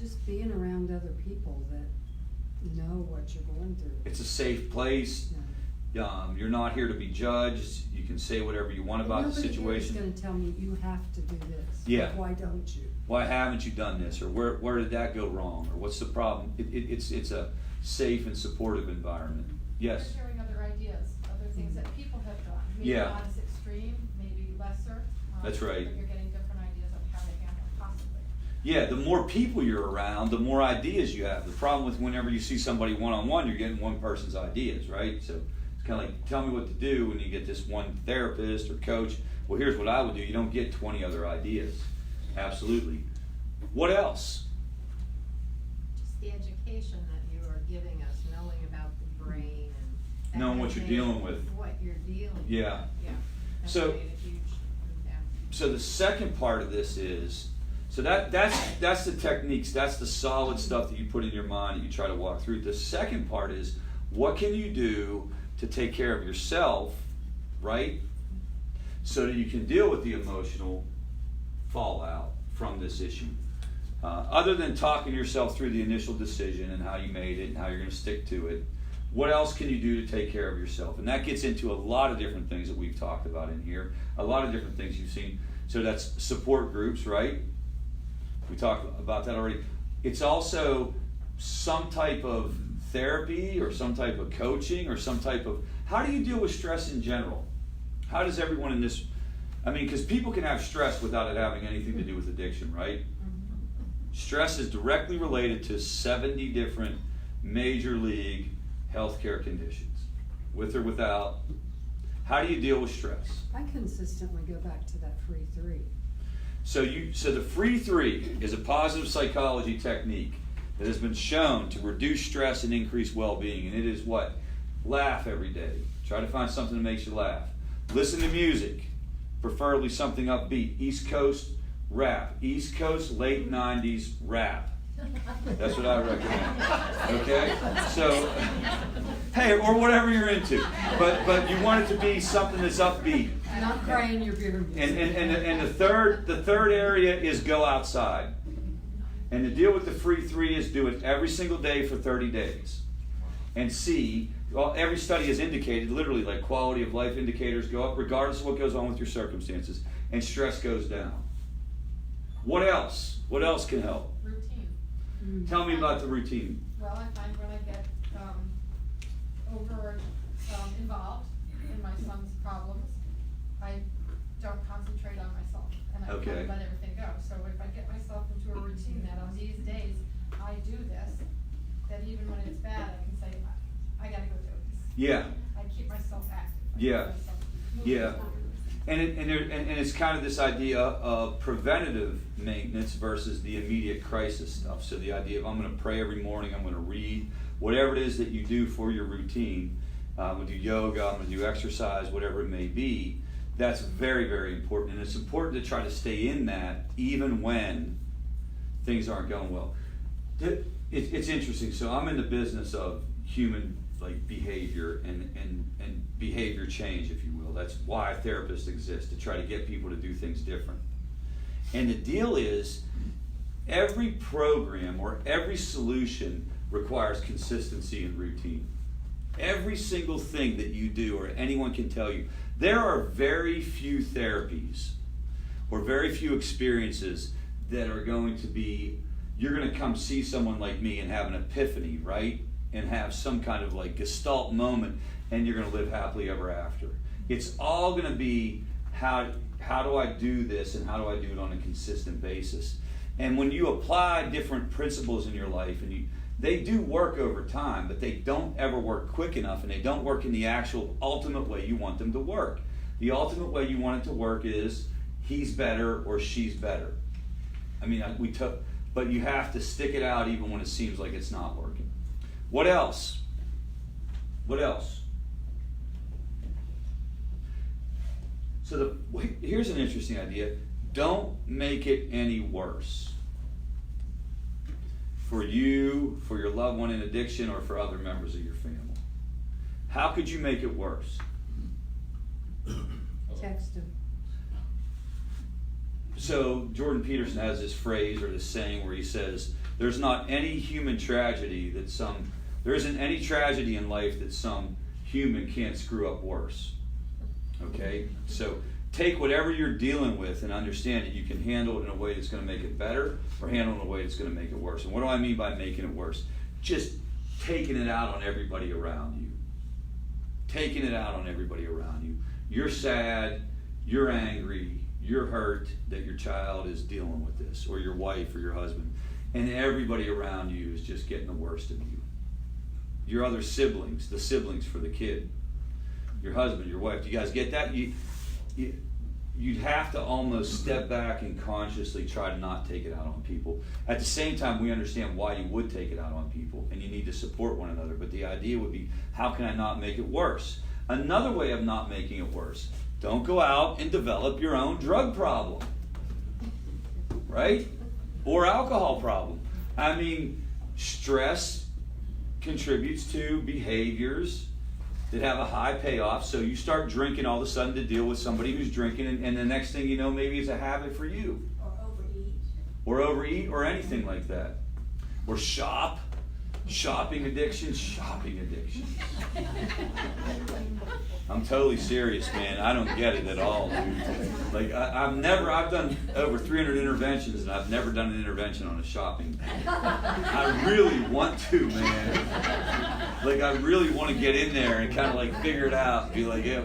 S3: just being around other people that know what you're going through.
S1: It's a safe place. You're not here to be judged. You can say whatever you want about the situation.
S3: Nobody's going to tell me you have to do this.
S1: Yeah.
S3: Like, why don't you?
S1: Why haven't you done this? Or where did that go wrong? Or what's the problem? It's a safe and supportive environment. Yes.
S11: Sharing other ideas, other things that people have done. Maybe
S1: Yeah.
S11: not as extreme, maybe lesser.
S1: That's right.
S11: But you're getting different ideas of how to handle possibly.
S1: Yeah, the more people you're around, the more ideas you have. The problem with whenever you see somebody one-on-one, you're getting one person's ideas, right? So it's kind of like, tell me what to do when you get this one therapist or coach. Well, here's what I would do. You don't get 20 other ideas. Absolutely. What else?
S9: Just the education that you are giving us, knowing about the brain and.
S1: Knowing what you're dealing with.
S9: What you're dealing with.
S1: Yeah.
S9: Yeah. That's
S1: So-
S9: made a huge impact.
S1: So the second part of this is, so that's the techniques, that's the solid stuff that you put in your mind that you try to walk through. The second part is, what can you do to take care of yourself, right? So that you can deal with the emotional fallout from this issue. Other than talking yourself through the initial decision and how you made it and how you're going to stick to it, what else can you do to take care of yourself? And that gets into a lot of different things that we've talked about in here, a lot of different things you've seen. So that's support groups, right? We talked about that already. It's also some type of therapy or some type of coaching or some type of, how do you deal with stress in general? How does everyone in this, I mean, because people can have stress without it having anything to do with addiction, right? Stress is directly related to 70 different major league healthcare conditions, with or without. How do you deal with stress?
S3: I consistently go back to that free 3.
S1: So the free 3 is a positive psychology technique that has been shown to reduce stress and increase well-being. And it is what? Laugh every day. Try to find something that makes you laugh. Listen to music, preferably something upbeat. East Coast rap. East Coast late 90s rap. That's what I recommend. Okay? So, hey, or whatever you're into. But you want it to be something that's upbeat.
S3: Not crying your beer.
S1: And the third area is go outside. And the deal with the free 3 is do it every single day for 30 days. And see, well, every study has indicated, literally, like quality of life indicators go up regardless of what goes on with your circumstances. And stress goes down. What else? What else can help?
S11: Routine.
S1: Tell me about the routine.
S11: Well, I find when I get involved in my son's problems, I don't concentrate on myself, and I kind
S1: Okay.
S11: of let everything go. So if I get myself into a routine that on these days I do this, that even when it's bad, I can say, I gotta go do this.
S1: Yeah.
S11: I keep myself active. I
S1: Yeah.
S11: keep myself moving
S1: Yeah.
S11: forward.
S1: And it's kind of this idea of preventative maintenance versus the immediate crisis stuff. So the idea of, I'm going to pray every morning, I'm going to read, whatever it is that you do for your routine. I'm going to do yoga, I'm going to do exercise, whatever it may be. That's very, very important. And it's important to try to stay in that even when things aren't going well. It's interesting. So I'm in the business of human behavior and behavior change, if you will. That's why therapists exist, to try to get people to do things different. And the deal is, every program or every solution requires consistency and routine. Every single thing that you do, or anyone can tell you, there are very few therapies or very few experiences that are going to be, you're going to come see someone like me and have an epiphany, right? And have some kind of gestalt moment, and you're going to live happily ever after. It's all going to be, how do I do this, and how do I do it on a consistent basis? And when you apply different principles in your life, and they do work over time, but they don't ever work quick enough, and they don't work in the actual ultimate way you want them to work. The ultimate way you want it to work is, he's better or she's better. I mean, but you have to stick it out even when it seems like it's not working. What else? What else? So here's an interesting idea. Don't make it any worse. For you, for your loved one in addiction, or for other members of your family. How could you make it worse?
S3: Text him.
S1: So Jordan Peterson has this phrase or this saying where he says, there isn't any tragedy in life that some human can't screw up worse. Okay? So take whatever you're dealing with and understand that you can handle it in a way that's going to make it better, or handle it in a way that's going to make it worse. And what do I mean by making it worse? Just taking it out on everybody around you. Taking it out on everybody around you. You're sad, you're angry, you're hurt that your child is dealing with this, or your wife or your husband, and everybody around you is just getting the worst of you. Your other siblings, the siblings for the kid, your husband, your wife, do you guys get that? You'd have to almost step back and consciously try to not take it out on people. At the same time, we understand why you would take it out on people, and you need to support one another, but the idea would be, how can I not make it worse? Another way of not making it worse, don't go out and develop your own drug problem, right? Or alcohol problem. I mean, stress contributes to behaviors that have a high payoff, so you start drinking all of a sudden to deal with somebody who's drinking, and the next thing you know, maybe it's a habit for you. Or overeat, or anything like that. Or shopping addiction. I'm totally serious, man. I don't get it at all, dude. Like, I've done over 300 interventions, and I've never done an intervention on a shopping. I really want to, man. Like, I really want to get in there and kind of like figure it out. Be like, yeah,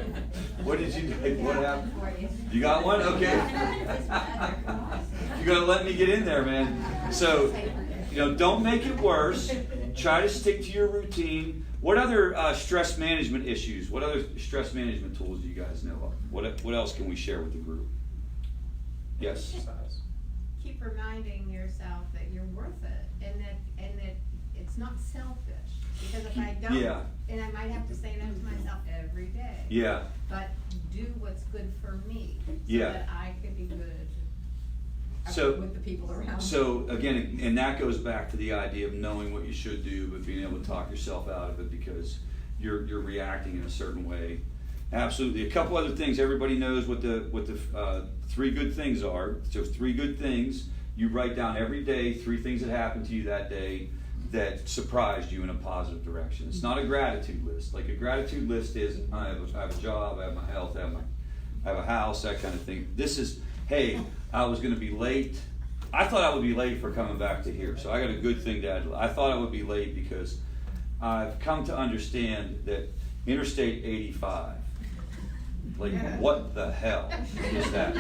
S1: what did you do? What happened? You got one? Okay. You gotta let me get in there, man. So, don't make it worse. Try to stick to your routine. What other stress management issues? What other stress management tools do you guys know of? What else can we share with the group? Yes.
S9: Keep reminding yourself that you're worth it, and that it's not selfish. Because if I don't, and I might have to say that to myself every day.
S1: Yeah.
S9: But do what's good for me, so that I could be good. With the people around.
S1: So again, and that goes back to the idea of knowing what you should do, but being able to talk yourself out of it because you're reacting in a certain way. Absolutely. A couple other things. Everybody knows what the 3 good things are. So 3 good things. You write down every day 3 things that happened to you that day that surprised you in a positive direction. It's not a gratitude list. Like a gratitude list is, I have a job, I have my health, I have a house, that kind of thing. This is, hey, I was going to be late. I thought I would be late for coming back to here, so I got a good thing to add. I thought I would be late because I've come to understand that Interstate 85, like, what the hell is that?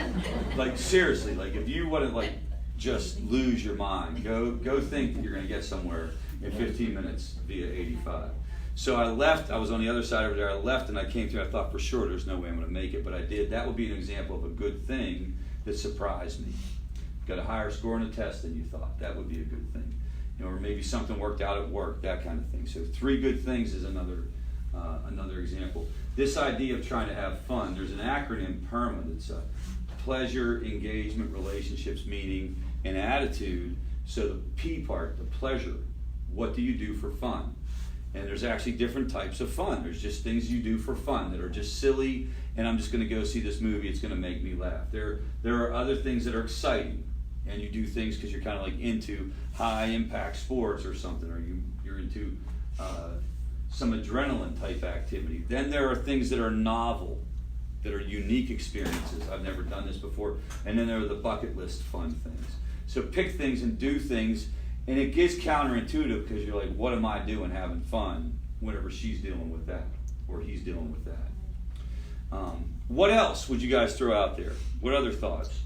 S1: Like, seriously, like, if you want to, like, just lose your mind, go think that you're going to get somewhere in 15 minutes via 85. So I left, I was on the other side over there, I left and I came through, I thought for sure there's no way I'm going to make it, but I did. That would be an example of a good thing that surprised me. Got a higher score on a test than you thought. That would be a good thing. Or maybe something worked out at work, that kind of thing. So 3 good things is another example. This idea of trying to have fun, there's an acronym, PERMA, that's pleasure, engagement, relationships, meaning, and attitude. So the P part, the pleasure, what do you do for fun? And there's actually different types of fun. There's just things you do for fun that are just silly, and I'm just going to go see this movie, it's going to make me laugh. There are other things that are exciting, and you do things because you're kind of like into high impact sports or something, or you're into some adrenaline type activity. Then there are things that are novel, that are unique experiences. I've never done this before. And then there are the bucket list fun things. So pick things and do things, and it gets counterintuitive because you're like, what am I doing having fun whenever she's dealing with that or he's dealing with that? What else would you guys throw out there? What other thoughts?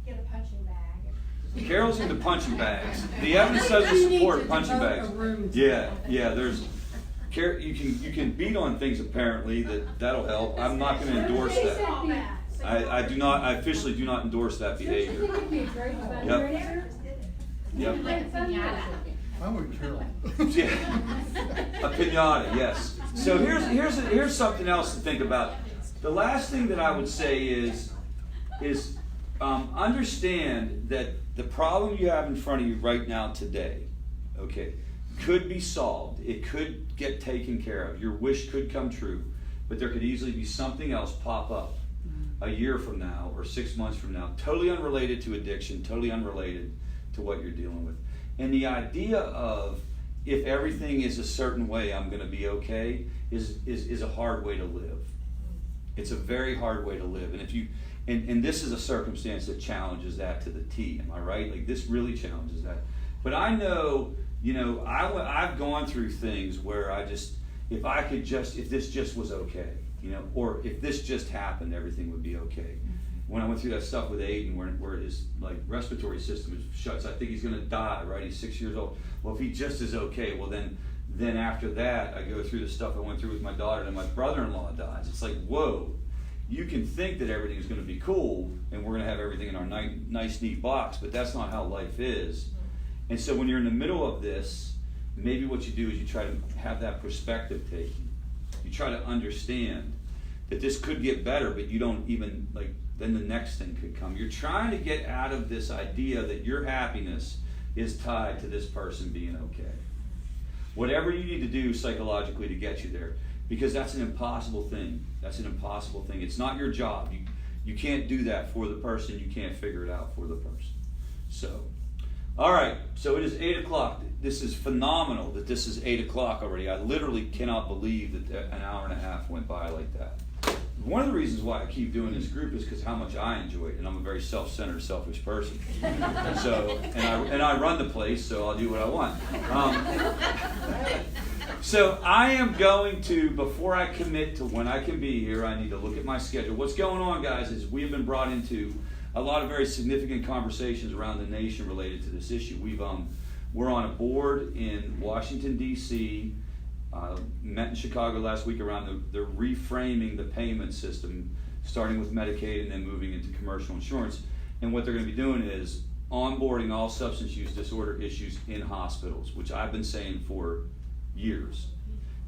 S2: Get a punching bag.
S1: Carol's into punching bags. The evidence doesn't support punching bags. Yeah, there's. You can beat on things apparently, that'll help. I'm not going to endorse that. I officially do not endorse that behavior. Yep.
S10: I'm with Carol.
S1: Yeah. A pinata, yes. So here's something else to think about. The last thing that I would say is understand that the problem you have in front of you right now today, okay, could be solved. It could get taken care of. Your wish could come true, but there could easily be something else pop up a year from now or 6 months from now, totally unrelated to addiction, totally unrelated to what you're dealing with. And the idea of if everything is a certain way, I'm going to be okay, is a hard way to live. It's a very hard way to live. And if you, and this is a circumstance that challenges that to the T. Am I right? Like this really challenges that. But I know, I've gone through things where if this just was okay, or if this just happened, everything would be okay. when I went through that stuff with Aiden, where his like respiratory system is shut, so I think he's gonna die, right? He's 6 years old. Well, if he just is okay, well then after that, I go through the stuff I went through with my daughter, and my brother-in-law dies. It's like, whoa, you can think that everything's gonna be cool, and we're gonna have everything in our nice, neat box, but that's not how life is. And so when you're in the middle of this, maybe what you do is you try to have that perspective taking. You try to understand that this could get better, but you don't even, like, then the next thing could come. You're trying to get out of this idea that your happiness is tied to this person being okay. Whatever you need to do psychologically to get you there, because that's an impossible thing. That's an impossible thing. It's not your job. You can't do that for the person. You can't figure it out for the person. So, all right, so it is 8 o'clock. This is phenomenal that this is 8 o'clock already. I literally cannot believe that an hour and a half went by like that. One of the reasons why I keep doing this group is because how much I enjoy it, and I'm a very self-centered, selfish person. So, and I run the place, so I'll do what I want. So I am going to, before I commit to when I can be here, I need to look at my schedule. What's going on, guys, is we have been brought into a lot of very significant conversations around the nation related to this issue. We're on a board in Washington, D.C., met in Chicago last week around the reframing the payment system, starting with Medicaid and then moving into commercial insurance. And what they're going to be doing is onboarding all substance use disorder issues in hospitals, which I've been saying for years.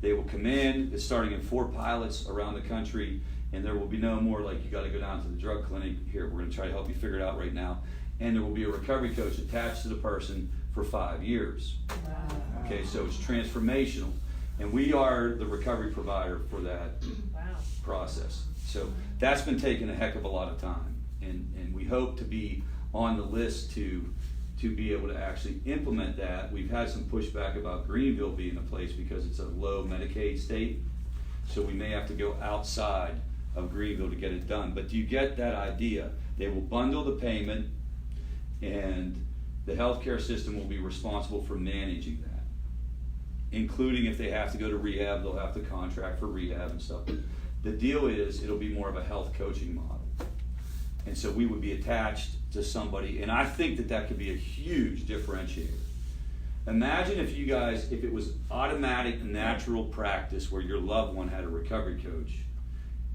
S1: They will come in, it's starting in 4 pilots around the country, and there will be no more like you got to go down to the drug clinic. Here, we're going to try to help you figure it out right now. And there will be a recovery coach attached to the person for 5 years. Okay, so it's transformational. And we are the recovery provider for that process. So that's been taking a heck of a lot of time. And we hope to be on the list to be able to actually implement that. We've had some pushback about Greenville being a place because it's a low Medicaid state. So we may have to go outside of Greenville to get it done. But do you get that idea? They will bundle the payment, and the healthcare system will be responsible for managing that, including if they have to go to rehab, they'll have to contract for rehab and stuff. But the deal is it'll be more of a health coaching model. And so we would be attached to somebody, and I think that could be a huge differentiator. Imagine if you guys, if it was automatic, natural practice where your loved one had a recovery coach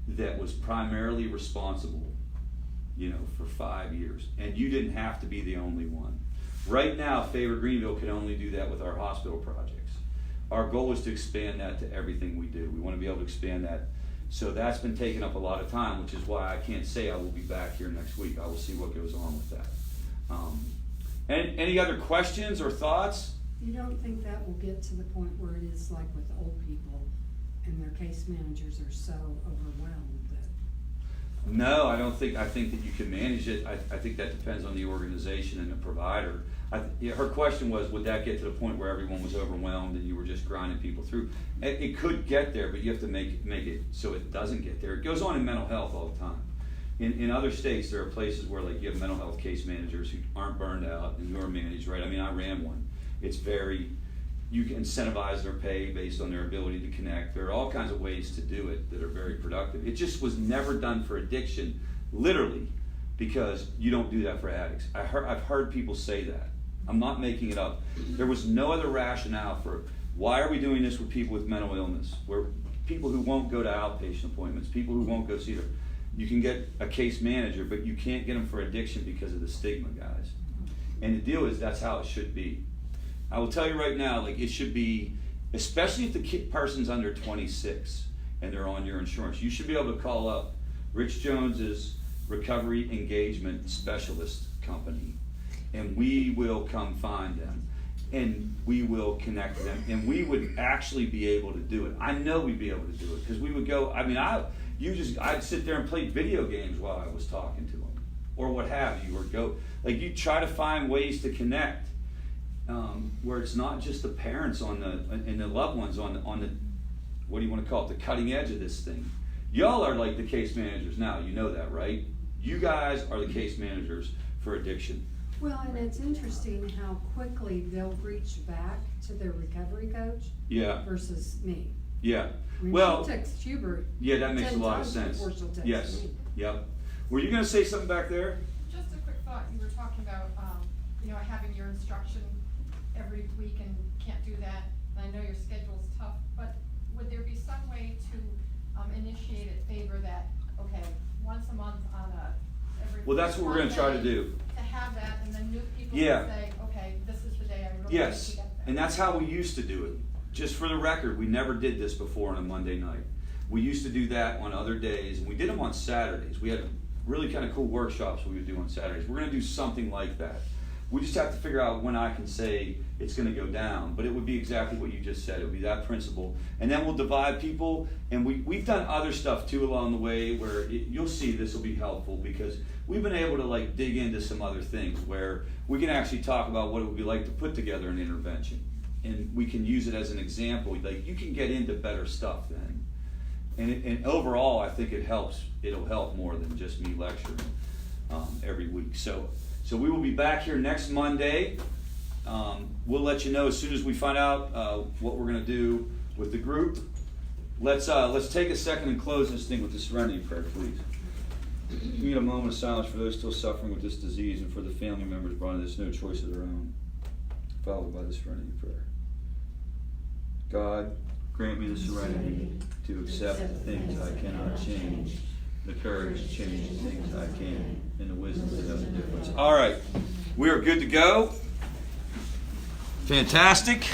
S1: that was primarily responsible, for 5 years, and you didn't have to be the only one. Right now, Favor Greenville can only do that with our hospital projects. Our goal is to expand that to everything we do. We want to be able to expand that. So that's been taking up a lot of time, which is why I can't say I will be back here next week. I will see what goes on with that. Any other questions or thoughts?
S3: You don't think that will get to the point where it is like with old people and their case managers are so overwhelmed that...
S1: No, I don't think. I think that you can manage it. I think that depends on the organization and the provider. Her question was, would that get to the point where everyone was overwhelmed and you were just grinding people through? It could get there, but you have to make it so it doesn't get there. It goes on in mental health all the time. In other states, there are places where like you have mental health case managers who aren't burned out and who are managed, right? I mean, I ran one. It's you can incentivize their pay based on their ability to connect. There are all kinds of ways to do it that are very productive. It just was never done for addiction, literally, because you don't do that for addicts. I've heard people say that. I'm not making it up. There was no other rationale for why are we doing this with people with mental illness, where people who won't go to outpatient appointments, people who won't go see them. You can get a case manager, but you can't get them for addiction because of the stigma, guys. And the deal is that's how it should be. I will tell you right now, like it should be, especially if the person's under 26 and they're on your insurance, you should be able to call up Rich Jones's recovery engagement specialist company, and we will come find them, and we will connect them, and we would actually be able to do it. I know we'd be able to do it because we would go. I mean, I'd sit there and play video games while I was talking to them, or what have you, or go like you try to find ways to connect. Where it's not just the parents and the loved ones on the what do you want to call it, the cutting edge of this thing. Y'all are like the case managers now, you know that, right? You guys are the case managers for addiction.
S3: Well, and it's interesting how quickly they'll reach back to their recovery coach versus me.
S1: Yeah.
S3: I mean,
S1: well,
S3: she'll text Hubert.
S1: yeah, that makes a lot of
S3: 10 times
S1: sense.
S3: before she'll text
S1: Yes.
S3: me.
S1: Yep. Were you gonna say something back there?
S11: Just a quick thought, you were talking about, having your instruction every week and can't do that, and I know your schedule's tough, but would there be some way to, initiate it, favor that, okay, once a month on every.
S1: Well, that's what we're gonna try to do.
S11: To have that, and then new people
S1: Yeah.
S11: can say, okay, this is the day I really need to
S1: Yes,
S11: get there.
S1: and that's how we used to do it. Just for the record, we never did this before on a Monday night. We used to do that on other days, and we did them on Saturdays. We had really kind of cool workshops we would do on Saturdays. We're gonna do something like that. We just have to figure out when I can say it's gonna go down, but it would be exactly what you just said. It would be that principle. And then we'll divide people, and we've done other stuff too along the way where you'll see this will be helpful because we've been able to like dig into some other things where we can actually talk about what it would be like to put together an intervention. And we can use it as an example. Like you can get into better stuff then. And overall, I think it helps. It'll help more than just me lecturing every week. So we will be back here next Monday. We'll let you know as soon as we find out what we're going to do with the group. Let's take a second and close this thing with the serenity prayer, please. We need a moment of silence for those still suffering with this disease and for the family members brought into this no choice of their own. Followed by the serenity prayer. God, grant me the serenity to accept the things I cannot change, the courage to change the things I can, and the wisdom to know the difference. All right, we are good to go. Fantastic.